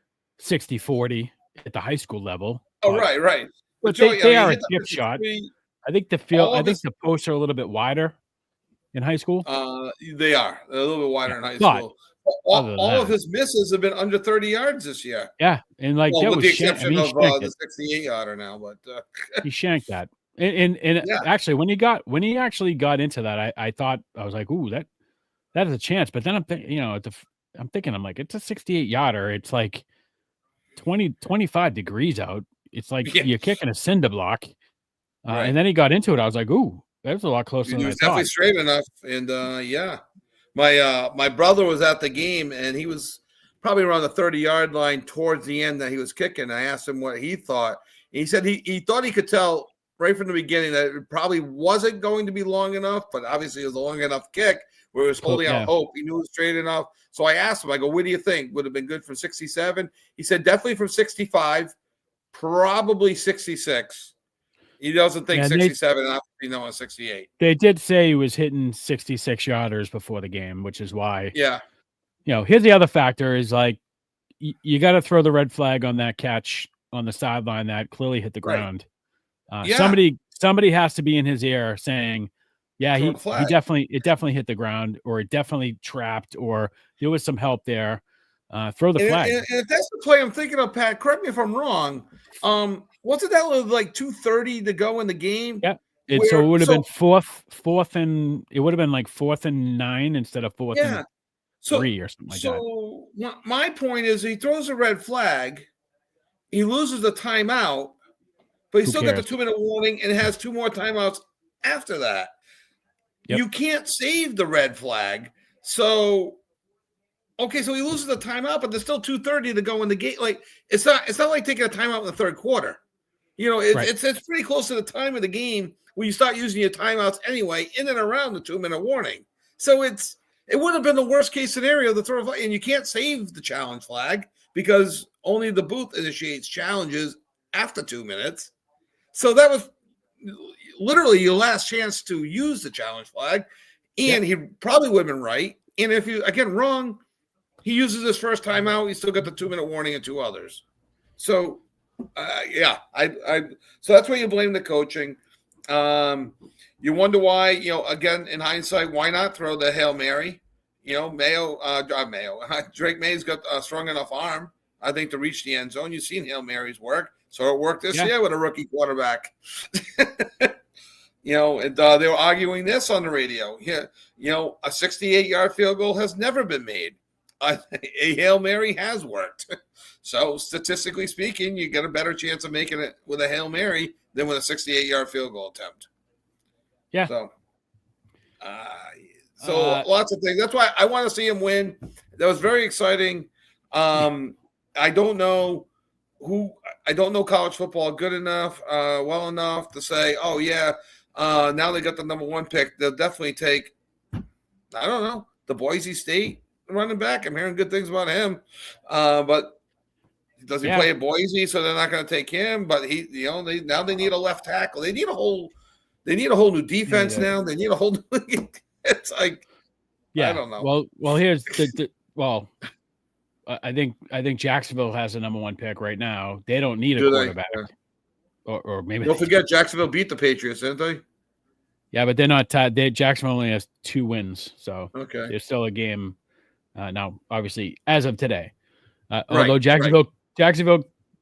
60-40 at the high school level. Oh, right. But Joe, they are a hit the chip shot. 53. I think the posts are a little bit wider in high school. They are. They're a little bit wider in high school. All of his misses have been under 30 yards this year. Yeah, and like that with was the exception of the 68-yarder now, but he shanked that. And actually, when he actually got into that, I thought, I was like, ooh, that is a chance. But then I'm thinking, I'm like, it's a 68-yarder. It's like 25 degrees out. It's like you're kicking a cinder block. Right. And then he got into it. I was like, ooh, that was a lot closer than I thought. He was definitely straight enough. And my brother was at the game, and he was probably around the 30-yard line towards the end that he was kicking. I asked him what he thought. He said he thought he could tell right from the beginning that it probably wasn't going to be long enough, but obviously it was a long enough kick where he was holding out hope. He knew it was straight enough. So I asked him, I go, what do you think? Would have been good from 67? He said definitely from 65, probably 66. He doesn't think 67 enough to be on 68. They did say he was hitting 66 yarders before the game, which is why. Yeah. Here's the other factor is like you got to throw the red flag on that catch on the sideline that clearly hit the ground. Somebody has to be in his ear saying, yeah, it definitely hit the ground, or it definitely trapped, or there was some help there. Throw the flag. And if that's the play I'm thinking of, Pat, correct me if I'm wrong. Wasn't that like 2:30 to go in the game? Yeah. So it would have been fourth and it would have been like 4th and 9 instead of 4th and 3 or something like that. So my point is, he throws a red flag, he loses the timeout, but he still got the 2-minute warning and has 2 more timeouts after that. Yep. You can't save the red flag. So he loses the timeout, but there's still 2:30 to go in the game. Like it's not like taking a timeout in the third quarter. It's pretty close to the time of the game where you start using your timeouts anyway, in and around the 2-minute warning. So it would have been the worst case scenario to throw a flag, and you can't save the challenge flag because only the booth initiates challenges after 2 minutes. So that was literally your last chance to use the challenge flag, and he probably would have been right. And if you wrong, he uses his first timeout. He's still got the 2-minute warning and 2 others. So. So that's where you blame the coaching. You wonder why, again, in hindsight, why not throw the Hail Mary? Drake May's got a strong enough arm, I think, to reach the end zone. You've seen Hail Mary's work. So it worked this year with a rookie quarterback. And they were arguing this on the radio. A 68-yard field goal has never been made. A Hail Mary has worked. So statistically speaking, you get a better chance of making it with a Hail Mary than with a 68-yard field goal attempt. Yeah. So lots of things. That's why I want to see him win. That was very exciting. I don't know college football good enough, well enough to say, oh yeah, now they got the number 1 pick. They'll definitely take, I don't know, the Boise State running back. I'm hearing good things about him. But does he play at Boise? So they're not going to take him. But they need a left tackle. They need a whole new defense now. They need a whole new. It's like, I don't know. Well, here's I think Jacksonville has the number 1 pick right now. They don't need a quarterback. Or maybe don't forget Jacksonville beat the Patriots, didn't they? Yeah, but they're not tied. Jacksonville only has 2 wins, so there's still a game now. Obviously, as of today, although Jacksonville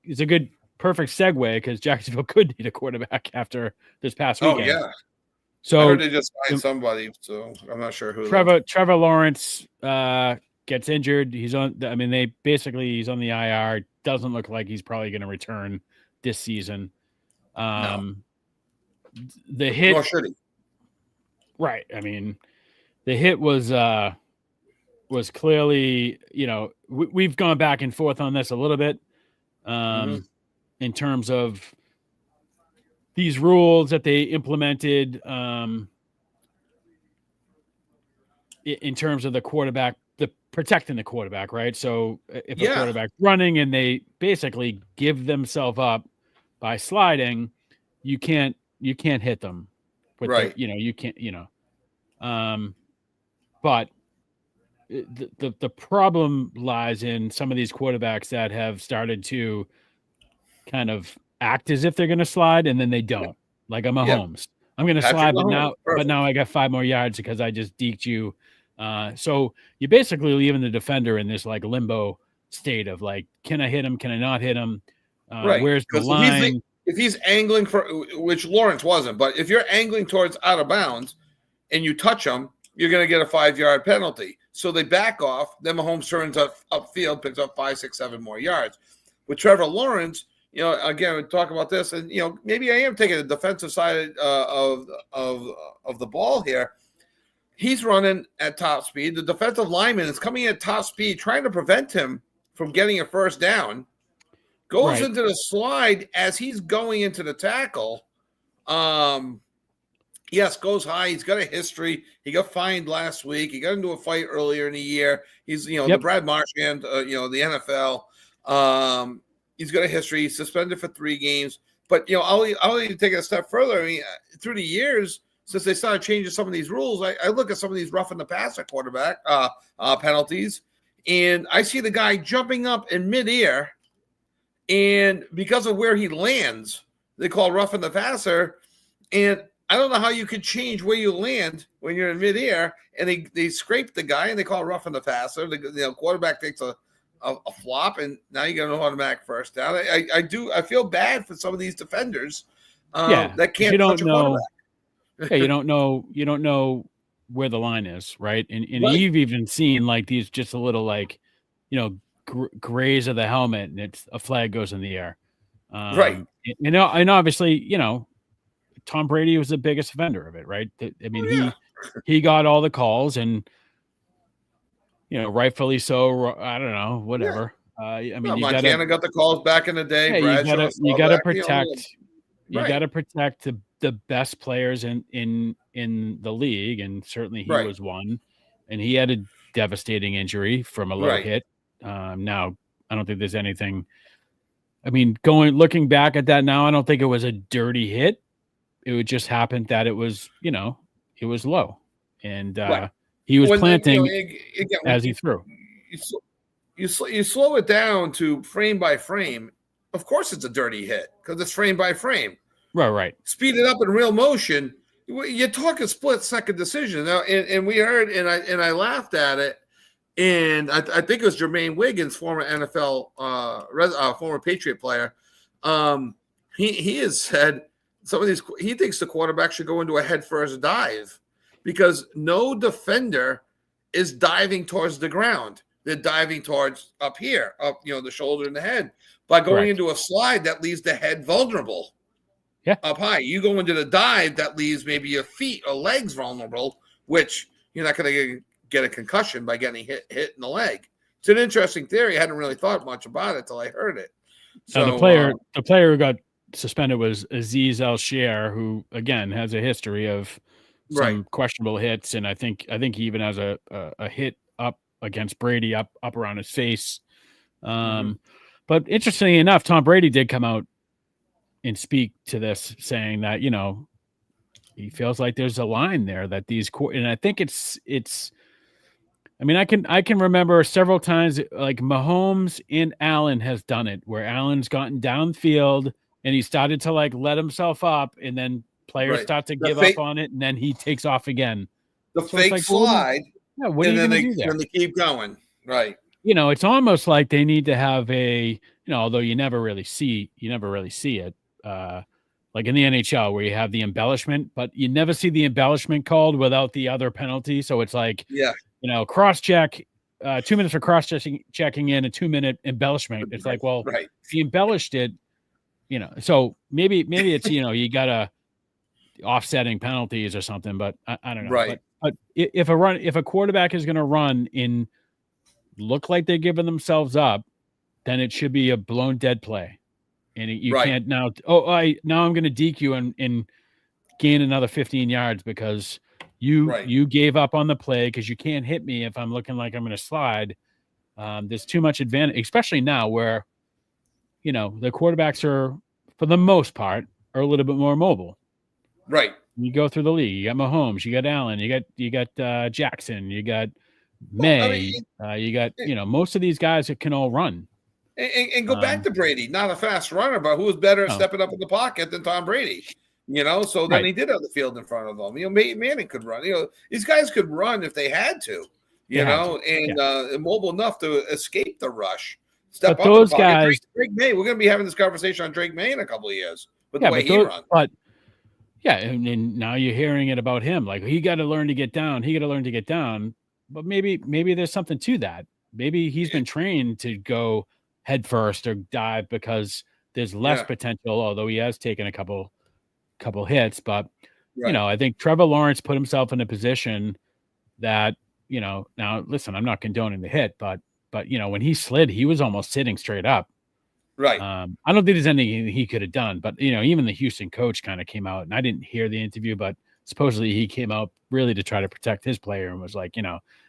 is a perfect segue because Jacksonville could need a quarterback after this past weekend. Oh yeah. So I heard they just signed somebody, so I'm not sure who. Trevor Lawrence gets injured. He's on the IR. Doesn't look like he's probably going to return this season. No. The hit. Nor should he. Right. I mean, the hit was clearly, we've gone back and forth on this a little bit in terms of these rules that they implemented in terms of the quarterback, the protecting the quarterback, right? So if a Yeah. quarterback's running and they basically give themselves up by sliding, you can't hit them with Right. you can't, but the problem lies in some of these quarterbacks that have started to kind of act as if they're going to slide and then they don't. Like I'm a Yeah. Holmes. I'm going to Patrick slide, Mahomes. but now I got 5 more yards because I just deked you. So you basically leaving the defender in this like limbo state of like, can I hit him? Can I not hit him? Right. Where's the Because line? if he's angling for, which Lawrence wasn't, but if you're angling towards out of bounds and you touch him, you're going to get a 5-yard penalty. So they back off. Then Mahomes turns upfield, picks up 5, 6, 7 more yards. With Trevor Lawrence, again, we talk about this, and maybe I am taking the defensive side of the ball here. He's running at top speed. The defensive lineman is coming at top speed, trying to prevent him from getting a first down. Goes into the slide as he's going into the tackle. Yes, goes high. He's got a history. He got fined last week. He got into a fight earlier in the year. He's, the Brad Marchand, the NFL. He's got a history. He's suspended for 3 games. But, I'll even take it a step further. I mean, through the years, since they started changing some of these rules, I look at some of these roughing the passer quarterback penalties, and I see the guy jumping up in midair, and because of where he lands, they call roughing the passer. And I don't know how you could change where you land when you're in midair, and they scrape the guy and they call roughing the passer. The quarterback takes a flop, and now you got an automatic first down. I feel bad for some of these defenders that can't touch a quarterback. Yeah, you don't know where the line is, right? And you've even seen like these just a little like, graze of the helmet, and it's a flag goes in the air. Right. And obviously, Tom Brady was the biggest offender of it, right? I mean, he got all the calls, and rightfully so. I don't know, whatever. I mean, Montana got the calls back in the day. Yeah, you got to protect. You got to protect the best players in the league, and certainly he was one. And he had a devastating injury from a low hit. Now, I don't think there's anything. I mean, looking back at that now, I don't think it was a dirty hit. It would just happen that it was, it was low, and he was planting as he threw. You slow it down to frame by frame. Of course, it's a dirty hit because it's frame by frame. Right. Speed it up in real motion. You talk a split-second decision now, and we heard, and I laughed at it. And I think it was Jermaine Wiggins, former NFL, former Patriot player. He has said some of these. He thinks the quarterback should go into a head-first dive because no defender is diving towards the ground. They're diving towards up here, up the shoulder and the head. By going into a slide, that leaves the head vulnerable. Yeah, up high. You go into the dive, that leaves maybe your feet or legs vulnerable, which you're not going to get a concussion by getting hit in the leg. It's an interesting theory. I hadn't really thought much about it until I heard it. So the player who got suspended was Azeez Al-Shaair, who again has a history of some questionable hits, and I think he even has a hit up against Brady up around his face. But interestingly enough, Tom Brady did come out and speak to this, saying that he feels like there's a line there that these and I think it's. I mean, I can remember several times like Mahomes and Allen has done it, where Allen's gotten downfield and he started to like let himself up, and then players start to give up on it, and then he takes off again. The fake slide, what and then they keep going, right? It's almost like they need to have a, although you never really see it, like in the NHL where you have the embellishment, but you never see the embellishment called without the other penalty. So it's like, cross check, 2 minutes for cross checking in, a 2-minute embellishment. It's like, well, if you embellished it, so maybe it's, you got a offsetting penalties or something, but I don't know. Right. But if a quarterback is going to run in, look like they're giving themselves up, then it should be a blown dead play. And you can't now, now I'm going to deke you and gain another 15 yards because You gave up on the play because you can't hit me if I'm looking like I'm going to slide. There's too much advantage, especially now where, the quarterbacks are, for the most part, are a little bit more mobile. Right. You go through the league. You got Mahomes. You got Allen. You got Jackson. You got May. You got most of these guys that can all run. And go back to Brady, not a fast runner, but who was better at stepping up in the pocket than Tom Brady? So then he did have the field in front of them. Manning could run. These guys could run if they had to. And mobile enough to escape the rush. Step up those guys, Drake May. We're going to be having this conversation on Drake May in a couple of years with the way he runs. But and now you're hearing it about him. Like, he got to learn to get down. He got to learn to get down. But maybe there's something to that. Maybe he's been trained to go head first or dive because there's less potential. Although he has taken a couple hits, but I think Trevor Lawrence put himself in a position that now listen, I'm not condoning the hit, but when he slid, he was almost sitting straight up. Right. I don't think there's anything he could have done, but even the Houston coach kind of came out, and I didn't hear the interview, but supposedly he came out really to try to protect his player and was like,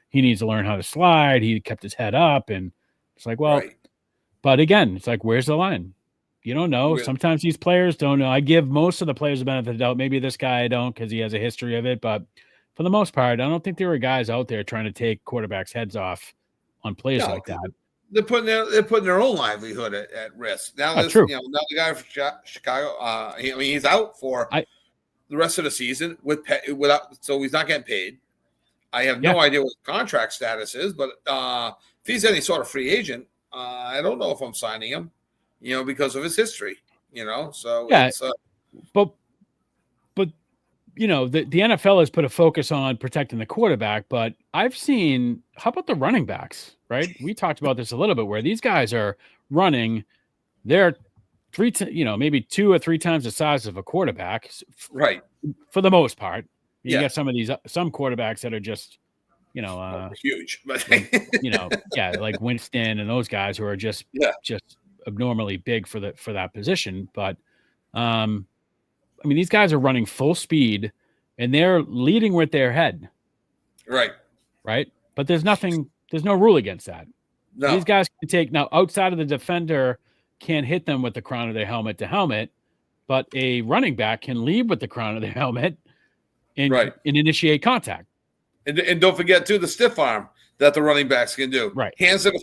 he needs to learn how to slide. He kept his head up, and it's like, well, but again, it's like, where's the line? You don't know. Really? Sometimes these players don't know. I give most of the players the benefit of the doubt. Maybe this guy I don't because he has a history of it, but for the most part, I don't think there were guys out there trying to take quarterbacks' heads off on plays like that. They're putting their own livelihood at risk. Now, now the guy from Chicago, he's out for the rest of the season so he's not getting paid. I have no idea what his contract status is, but if he's any sort of free agent, I don't know if I'm signing him, because of his history, so it's, but the NFL has put a focus on protecting the quarterback, but I've seen, how about the running backs, right? We talked about this a little bit where these guys are running, they're maybe 2 or 3 times the size of a quarterback. Right. For the most part. You got some quarterbacks that are just, huge, but like Winston and those guys who are just abnormally big for that position. But, these guys are running full speed and they're leading with their head. Right. Right. But there's no rule against that. No. These guys can take, now outside of the defender can't hit them with the crown of their helmet to helmet, but a running back can lead with the crown of their helmet and initiate contact. And don't forget too, the stiff arm that the running backs can do. Right. Hands to the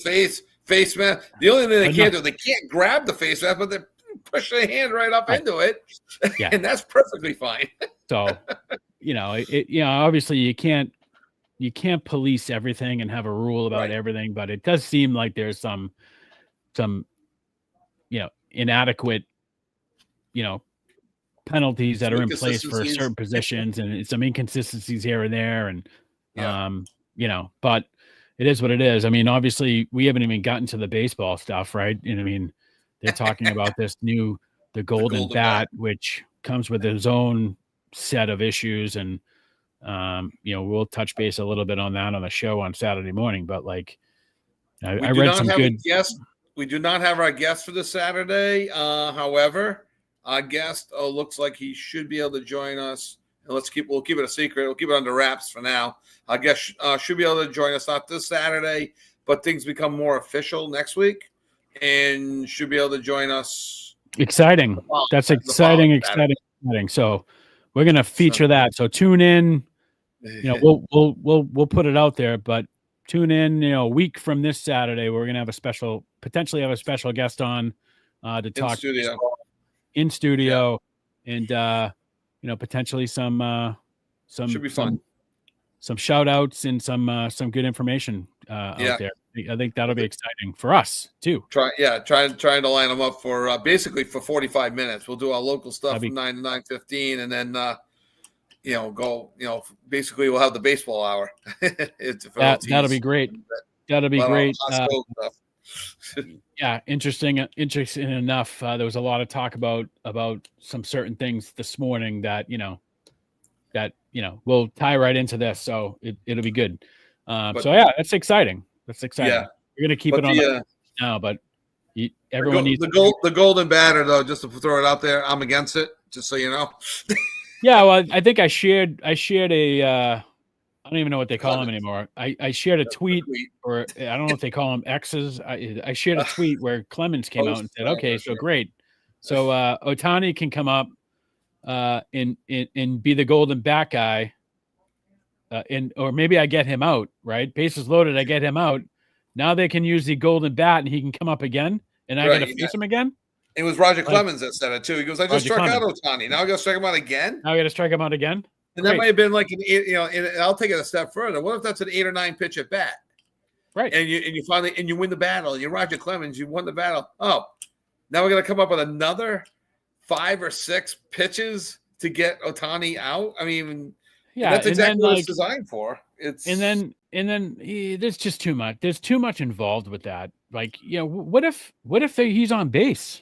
face mask. The only thing they can't do, they can't grab the face mask, but they push their hand right up into it. Yeah. And that's perfectly fine. So, obviously you can't police everything and have a rule about everything, but it does seem like there's some inadequate, penalties that are in place for certain positions and some inconsistencies here and there. And, but it is what it is. Obviously we haven't even gotten to the baseball stuff, right? And they're talking about the golden bat, which comes with its own set of issues. And, we'll touch base a little bit on that on the show on Saturday morning, but I read some good guests. We do not have our guest for this Saturday. However, our guest looks like he should be able to join us. And we'll keep it a secret. We'll keep it under wraps for now. Our guest should be able to join us not this Saturday, but things become more official next week, and should be able to join us. Exciting! That's exciting. So we're gonna feature that. So tune in. We'll put it out there, but tune in. A week from this Saturday, we're gonna potentially have a special guest on to talk in studio, and potentially some should be fun. Some shout outs and some good information out there. I think that'll be exciting for us too. Trying to line them up for basically for 45 minutes. We'll do our local stuff from 9 to 9:15, and then basically we'll have the baseball hour. That'll be great. That'll be great. Interesting enough. There was a lot of talk about some certain things this morning that we'll tie right into this, so it'll be good. That's exciting. Yeah, we're gonna keep it on now, but everyone needs the golden batter though. Just to throw it out there, I'm against it. Just so you know. Yeah, well, I think I shared a I don't even know what they call them anymore. I shared a tweet, or I don't know if they call them X's. I shared a tweet where Clemens came out and said, "Okay, so great, so Ohtani can come up and be the golden bat guy, or maybe I get him out, right? Bases loaded, I get him out. Now they can use the golden bat, and he can come up again, and I got to face him again." It was Roger Clemens that said it too. He goes, "I just struck out Ohtani. Now I got to strike him out again. Now I got to strike him out again." And that might have been like an 8, and I'll take it a step further. What if that's an 8 or 9 pitch at bat? Right. And you finally you win the battle. You're Roger Clemens. You won the battle. Oh, now we're gonna come up with another 5 or 6 pitches to get Ohtani out. I mean, yeah, that's exactly what it's designed for. And then there's just too much. There's too much involved with that. Like, what if he's on base?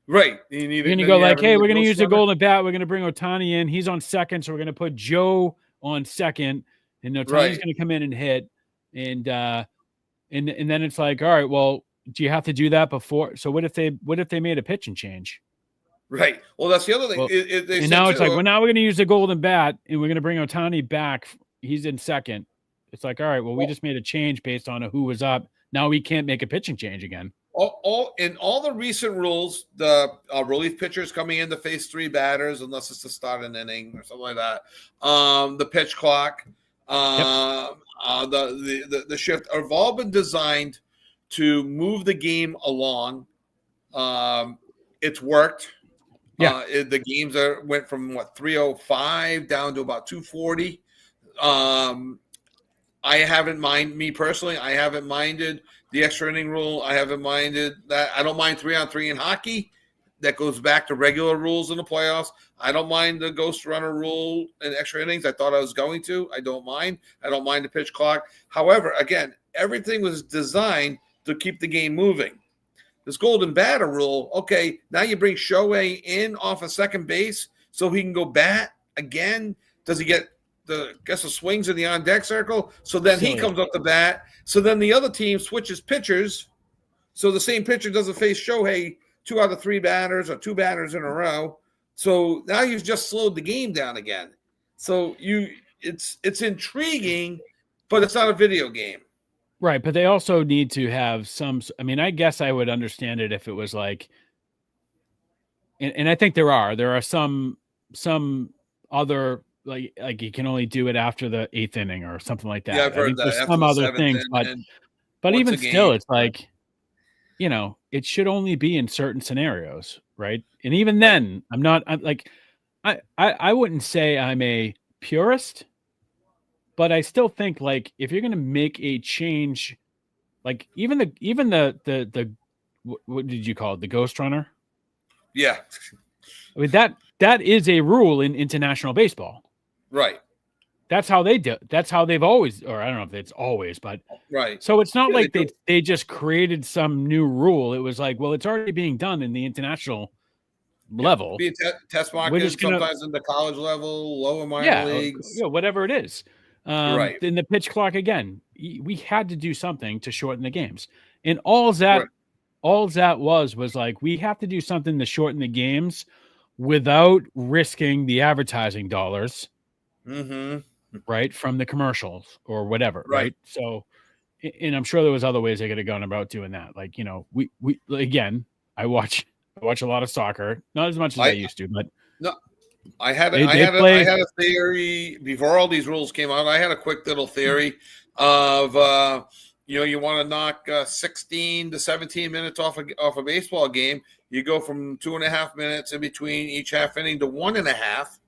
Right. You're going to go like, hey, we're going to use the golden bat. We're going to bring Ohtani in. He's on second. So we're going to put Joe on second. And Ohtani's going to come in and hit. And then it's like, all right, well, do you have to do that before? So what if they made a pitching change? Right. Well, that's the other thing. Well, and now it's like, well, now we're going to use the golden bat and we're going to bring Ohtani back. He's in second. It's like, all right, well, we just made a change based on who was up. Now we can't make a pitching change again. In all the recent rules, the relief pitchers coming in to face 3 batters, unless it's to start an inning or something like that. The pitch clock, the shift have all been designed to move the game along. It's worked. Yeah, the games went from 305 down to about 240. I haven't minded the extra inning rule. I haven't minded that. I don't mind 3-on-3 in hockey. That goes back to regular rules in the playoffs. I don't mind the ghost runner rule in extra innings. I thought I was going to. I don't mind. I don't mind the pitch clock. However, again, everything was designed to keep the game moving. This golden batter rule, okay, now you bring Shohei in off of second base so he can go bat again. Does he get the swings in the on-deck circle? So then he comes up the bat. So then the other team switches pitchers. So the same pitcher doesn't face Shohei 2 out of 3 batters or 2 batters in a row. So now you've just slowed the game down again. So it's intriguing, but it's not a video game. Right, but they also need to have some. I mean, I guess I would understand it if it was like, and I think there are some other like you can only do it after the 8th inning or something like that. Yeah, I've heard that. There's some other things, but even still, it's like, it should only be in certain scenarios, right? And even then, I wouldn't say I'm a purist. But I still think, like, if you're going to make a change, like even the what did you call it? The ghost runner? Yeah. I mean, that is a rule in international baseball. Right. That's how they do. That's how they've always, or I don't know if it's always, but right. So it's not like they just created some new rule. It was like, well, it's already being done in the international level. Be test market sometimes in the college level, lower minor leagues. Whatever it is. Right. Then the pitch clock again. We had to do something to shorten the games, and all that was like we have to do something to shorten the games without risking the advertising dollars, right, from the commercials or whatever, right? So, and I'm sure there was other ways they could have gone about doing that. Like we again, I watch a lot of soccer, not as much as I used to, but no. I had a theory before all these rules came out. I had a quick little theory of you want to knock 16 to 17 minutes off a baseball game. You go from 2.5 minutes in between each half inning to 1.5,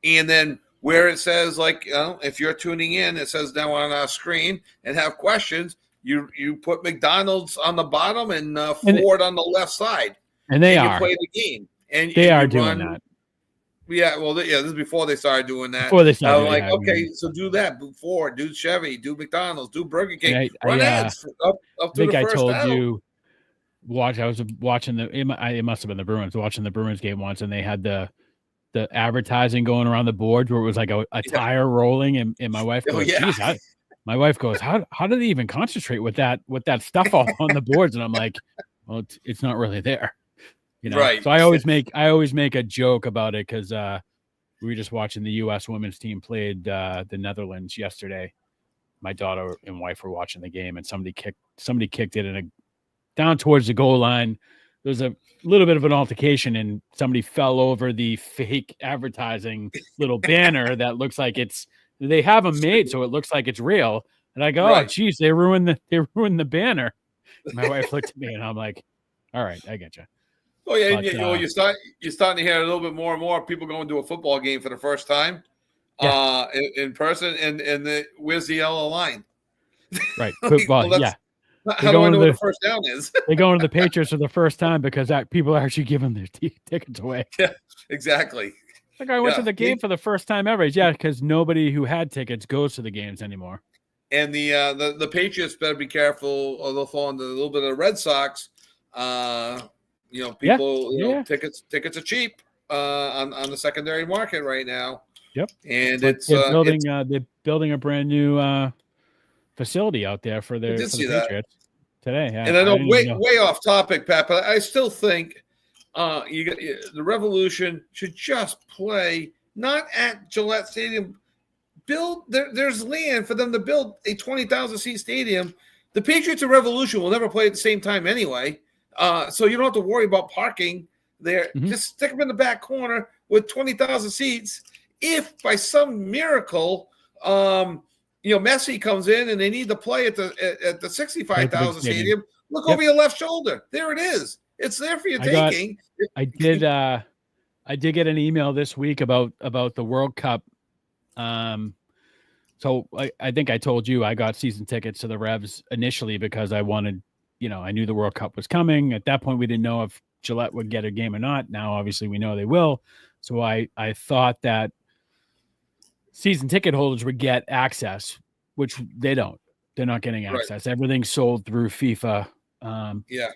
and then where it says like if you're tuning in, it says down on our screen and have questions. You put McDonald's on the bottom and Ford on the left side, and you play the game, and they are doing that. Yeah, well, this is before they started doing that. Okay, so do that. Do Ford, do Chevy, do McDonald's, do Burger King. Run ads up to the first I told you. I was watching it must have been the Bruins. Watching the Bruins game once, and they had the advertising going around the board where it was like a tire rolling, and my wife goes, "Geez, my wife goes, how do they even concentrate with that stuff all on the boards?" And I'm like, "Well, it's not really there." Right. So I always make a joke about it because we were just watching the U.S. women's team played the Netherlands yesterday. My daughter and wife were watching the game, and somebody kicked it down towards the goal line. There was a little bit of an altercation, and somebody fell over the fake advertising little banner that looks like they have them made so it looks like it's real. And I go, right. Oh, geez, they ruined the banner. And my wife looked at me, and I'm like, all right, I get you. Oh yeah, but, you're starting to hear a little bit more and more people going to a football game for the first time, in person, and where's the yellow line? Right, football, yeah. How do I know what the first down is? They go into the Patriots for the first time because people are actually giving their tickets away. Yeah, exactly. Like I went to the game for the first time ever. Yeah, because nobody who had tickets goes to the games anymore. And the Patriots better be careful, or they'll fall into a little bit of the Red Sox. People, tickets are cheap on the secondary market right now. Yep, and they're building a brand new facility out there for the Patriots today. And I know way off topic, Pat, but I still think the Revolution should just play not at Gillette Stadium. There's land for them to build a 20,000 seat stadium. The Patriots and Revolution will never play at the same time anyway, so you don't have to worry about parking there. Mm-hmm. Just stick them in the back corner with 20,000 seats. If by some miracle, Messi comes in and they need to play at the 65,000 stadium, look over your left shoulder. There it is. It's there for your taking. I did get an email this week about the World Cup. So I think I told you I got season tickets to the Revs initially because I wanted, I knew the World Cup was coming. At that point, we didn't know if Gillette would get a game or not. Now, obviously, we know they will. So I thought that season ticket holders would get access, which they don't. They're not getting access. Right. Everything's sold through FIFA.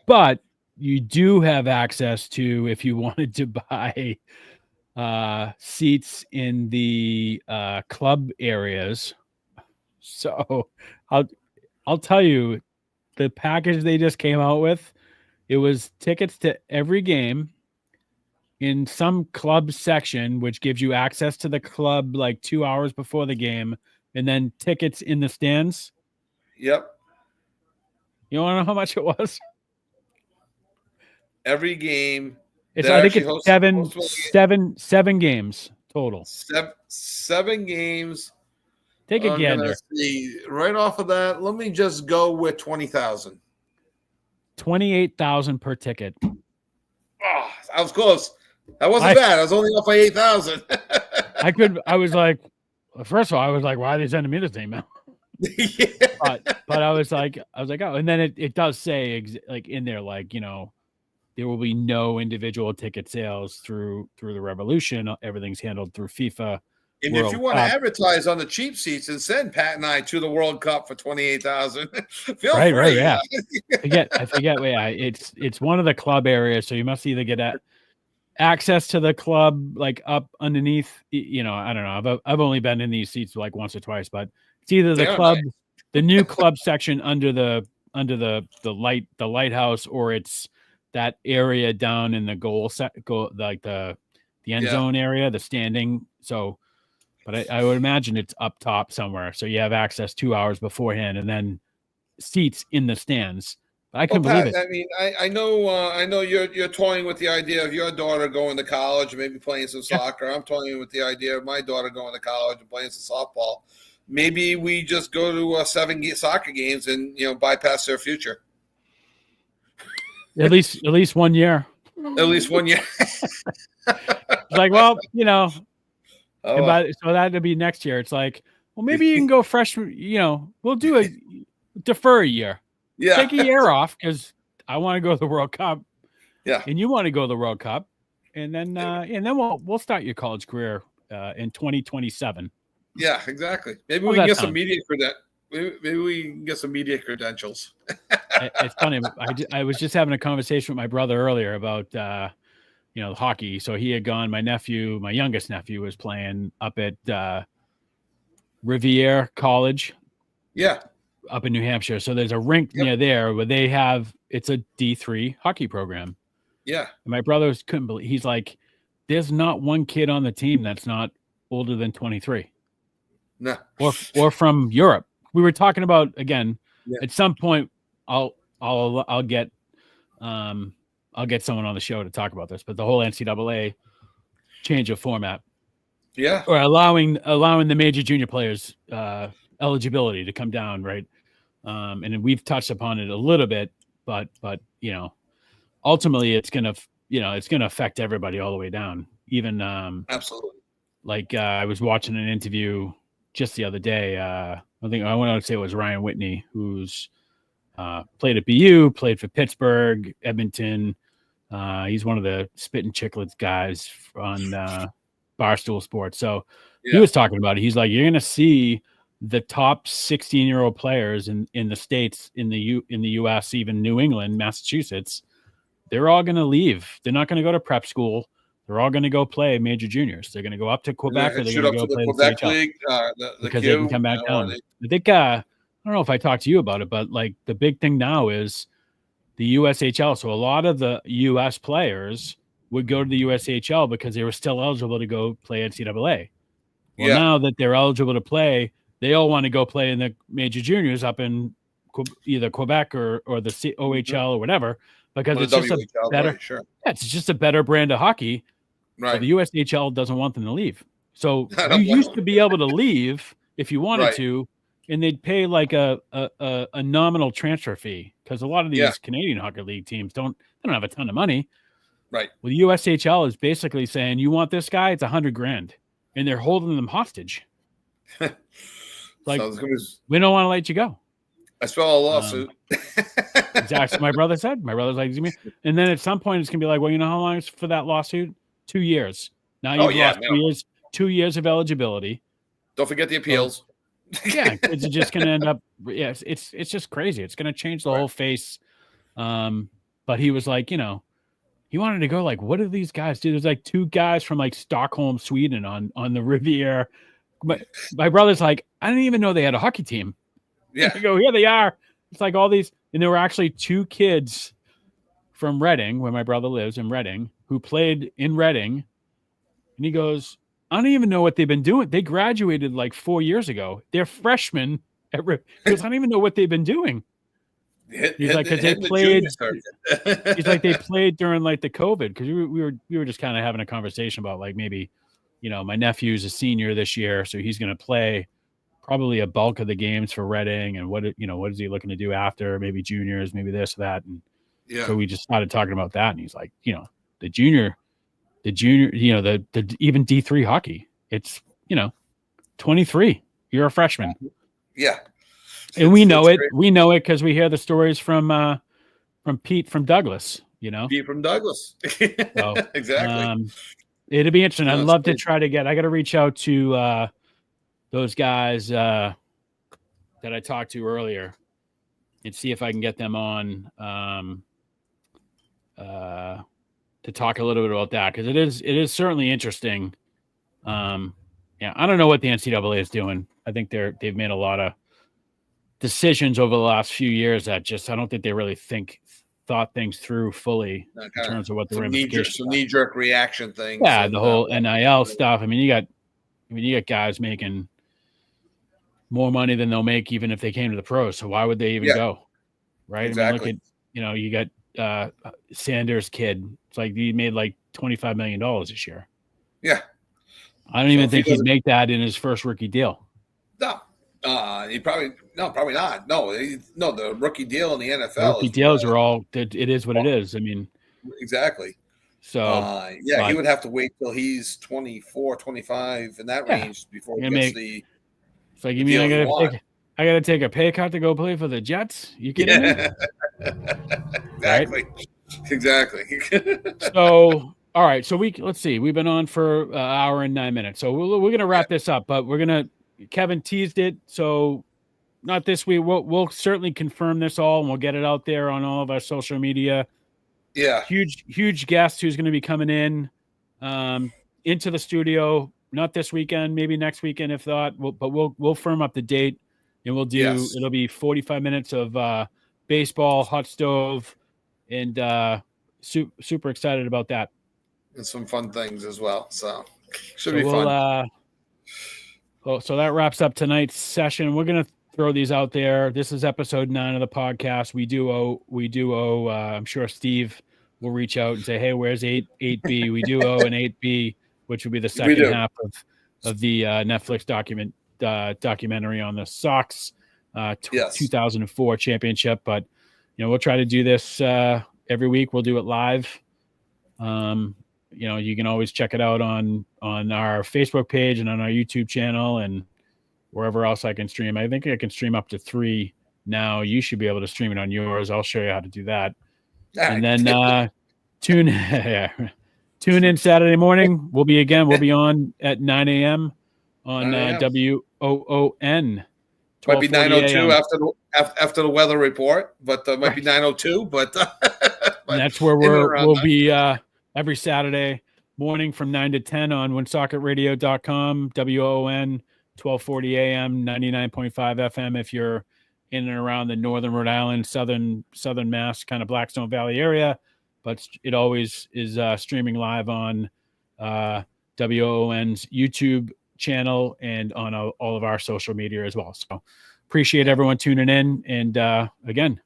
But you do have access to, if you wanted to buy seats in the club areas. So I'll tell you, the package they just came out with, it was tickets to every game in some club section, which gives you access to the club like 2 hours before the game, and then tickets in the stands. Yep. You want to know how much it was? Every game. I think it's seven games total. Seven games. Take a gander. Right off of that, let me just go with 20,000. 28,000 per ticket. Oh, I was close. That wasn't bad. I was only off by 8,000. I was like, first of all, I was like, why are they sending me this email? Yeah. But I was like, oh, and then it does say like in there, like, there will be no individual ticket sales through the Revolution. Everything's handled through FIFA. And if you want to advertise on the cheap seats and send Pat and I to the World Cup for 28,000, feel free. Right, yeah. I forget. Yeah, it's one of the club areas, so you must either get access to the club like up underneath. I don't know. I've only been in these seats like once or twice, but it's either the club, the new club section under the lighthouse, or it's that area down in the like the end zone area, the standing. So, but I would imagine it's up top somewhere. So you have access 2 hours beforehand, and then seats in the stands. I couldn't believe it. I mean, I know you're toying with the idea of your daughter going to college, maybe playing some soccer. I'm toying with the idea of my daughter going to college and playing some softball. Maybe we just go to 7 soccer games and bypass their future. At least 1 year. At least 1 year. It's like, well, so that'd be next year. It's like, well, maybe you can go freshman. We'll do defer a year. Yeah. Take a year off because I want to go to the World Cup. Yeah. And you want to go to the World Cup, and then we'll start your college career in 2027. Yeah, exactly. Maybe we can get some media Maybe we can get some media credentials. It's funny. I was just having a conversation with my brother earlier about hockey. So he had gone. My youngest nephew, was playing up at Rivier College. Yeah. Up in New Hampshire. So there's a rink near there where it's a D3 hockey program. Yeah. And my brother couldn't believe, he's like, there's not one kid on the team that's not older than 23. No. Or from Europe. We were talking about, again, Yeah. at some point I'll get someone on the show to talk about this, but the whole NCAA change of format. Yeah. Or allowing the major junior players eligibility to come down, right? And we've touched upon it a little bit, but ultimately it's gonna affect everybody all the way down. Even absolutely. Like I was watching an interview just the other day. I want to say it was Ryan Whitney, who's played at BU, played for Pittsburgh, Edmonton. He's one of the Spittin' Chicklets guys on Barstool Sports. So he was talking about it. He's like, you're going to see the top 16-year-old players in the States, in the US, even New England, Massachusetts. They're all going to leave. They're not going to go to prep school. They're all going to go play major juniors. They're going to go up to Quebec, or they're going to go play the Quebec League, because they can come back down. I think I don't know if I talked to you about it, but like the big thing now is the USHL. So a lot of the US players would go to the USHL because they were still eligible to go play NCAA. Well, now that they're eligible to play, they all want to go play in the major juniors up in either Quebec or the OHL or whatever, because it's just a better, it's just a better brand of hockey. Right. So the USHL doesn't want them to leave. So you used to be able to leave if you wanted to, and they'd pay like a nominal transfer fee, because a lot of these Canadian Hockey League teams don't have a ton of money. Right. Well, the USHL is basically saying, you want this guy? It's $100,000, and they're holding them hostage. Like, we don't want to let you go. I spell a lawsuit. Exactly. My brother's like, and then at some point it's gonna be like, well, you know how long it's for that lawsuit? 2 years. Now you've lost 2 years of eligibility. Don't forget the appeals. It's just gonna end up. Yes, it's just crazy. It's gonna change the whole face. But he was like, he wanted to go like, what do these guys do? There's like 2 guys from like Stockholm, Sweden on the Riviera. But my brother's like, I didn't even know they had a hockey team. Yeah. I go, here they are. It's like all these, and there were actually 2 kids from Reading, where my brother lives in Reading, who played in Reading. And he goes, I don't even know what they've been doing. They graduated like 4 years ago. They're freshmen. He goes, I don't even know what they've been doing. He's like, because they played. He's like, they played during like the COVID, because we were just kind of having a conversation about like maybe, my nephew's a senior this year, so he's going to play probably a bulk of the games for Reading, and what is he looking to do after? Maybe juniors, maybe this, that, and so we just started talking about that, and he's like, the junior, the even D3 hockey, it's 23. You're a freshman. Yeah. And we know it. Great. We know it because we hear the stories from Pete from Douglas. Pete from Douglas. So, exactly. It'd be interesting. I'd love to try to get. I got to reach out to those guys that I talked to earlier and see if I can get them on to talk a little bit about that, because it is certainly interesting. I don't know what the NCAA is doing. I think they've made a lot of decisions over the last few years that just, I don't think they really thought things through fully in terms of what the ramifications. Some knee-jerk reaction thing. Yeah, the whole NIL stuff. I mean, you got guys making more money than they'll make even if they came to the pros. So why would they even go? Right? Exactly. I mean, you got Sanders' kid. It's like he made like $25 million this year. Yeah. I don't even think he'd make that in his first rookie deal. No. Probably not. No, the rookie deal in the NFL. The rookie deals are all. It is what it is. I mean, exactly. So he would have to wait till he's 24, 25 in that range before he gets the. It's like, you mean I got to take a pay cut to go play for the Jets? You kidding me? Exactly. Right? Exactly. So, all right. So let's see. We've been on for an hour and 9 minutes. So we're going to wrap this up, but Kevin teased it. So not this week. We'll certainly confirm this all, and we'll get it out there on all of our social media. Yeah. Huge guest who's going to be coming in into the studio, not this weekend, maybe next weekend if not. But we'll firm up the date, and we'll do. It'll be 45 minutes of baseball, hot stove, and super excited about that. and some fun things as well. So should be fun. So that wraps up tonight's session. We're gonna throw these out there. This is episode 9 of the podcast. We do owe. I'm sure Steve will reach out and say, "Hey, where's 8B?" We do owe an 8B, which would be the second half of the Netflix documentary on the Sox 2004 championship. But we'll try to do this every week. We'll do it live. You can always check it out on our Facebook page and on our YouTube channel and wherever else I can stream. I think I can stream up to 3 now. You should be able to stream it on yours. I'll show you how to do that. And then tune in Saturday morning. We'll be on at 9 a.m. on WOON. Might be 9:02 after the weather report, but might be 9:02. But and that's where we'll be every Saturday morning from 9 to 10 on windsoccerradio.com, WOON, 1240 AM, 99.5 FM if you're in and around the northern Rhode Island, southern Mass, kind of Blackstone Valley area. But it always is streaming live on WOON's YouTube channel and on all of our social media as well. So appreciate everyone tuning in. And again,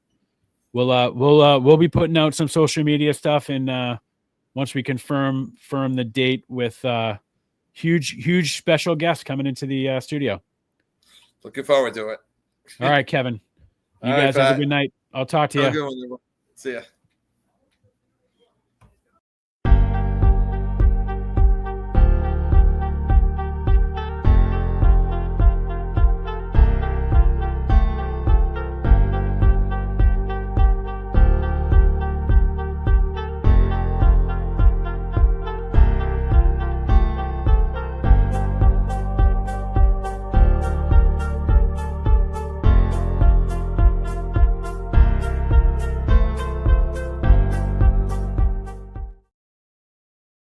we'll be putting out some social media stuff, and once we confirm the date with huge special guests coming into the studio. Looking forward to it. All right, Kevin. You guys have a good night. I'll talk to you. Have a good one, everyone. See ya.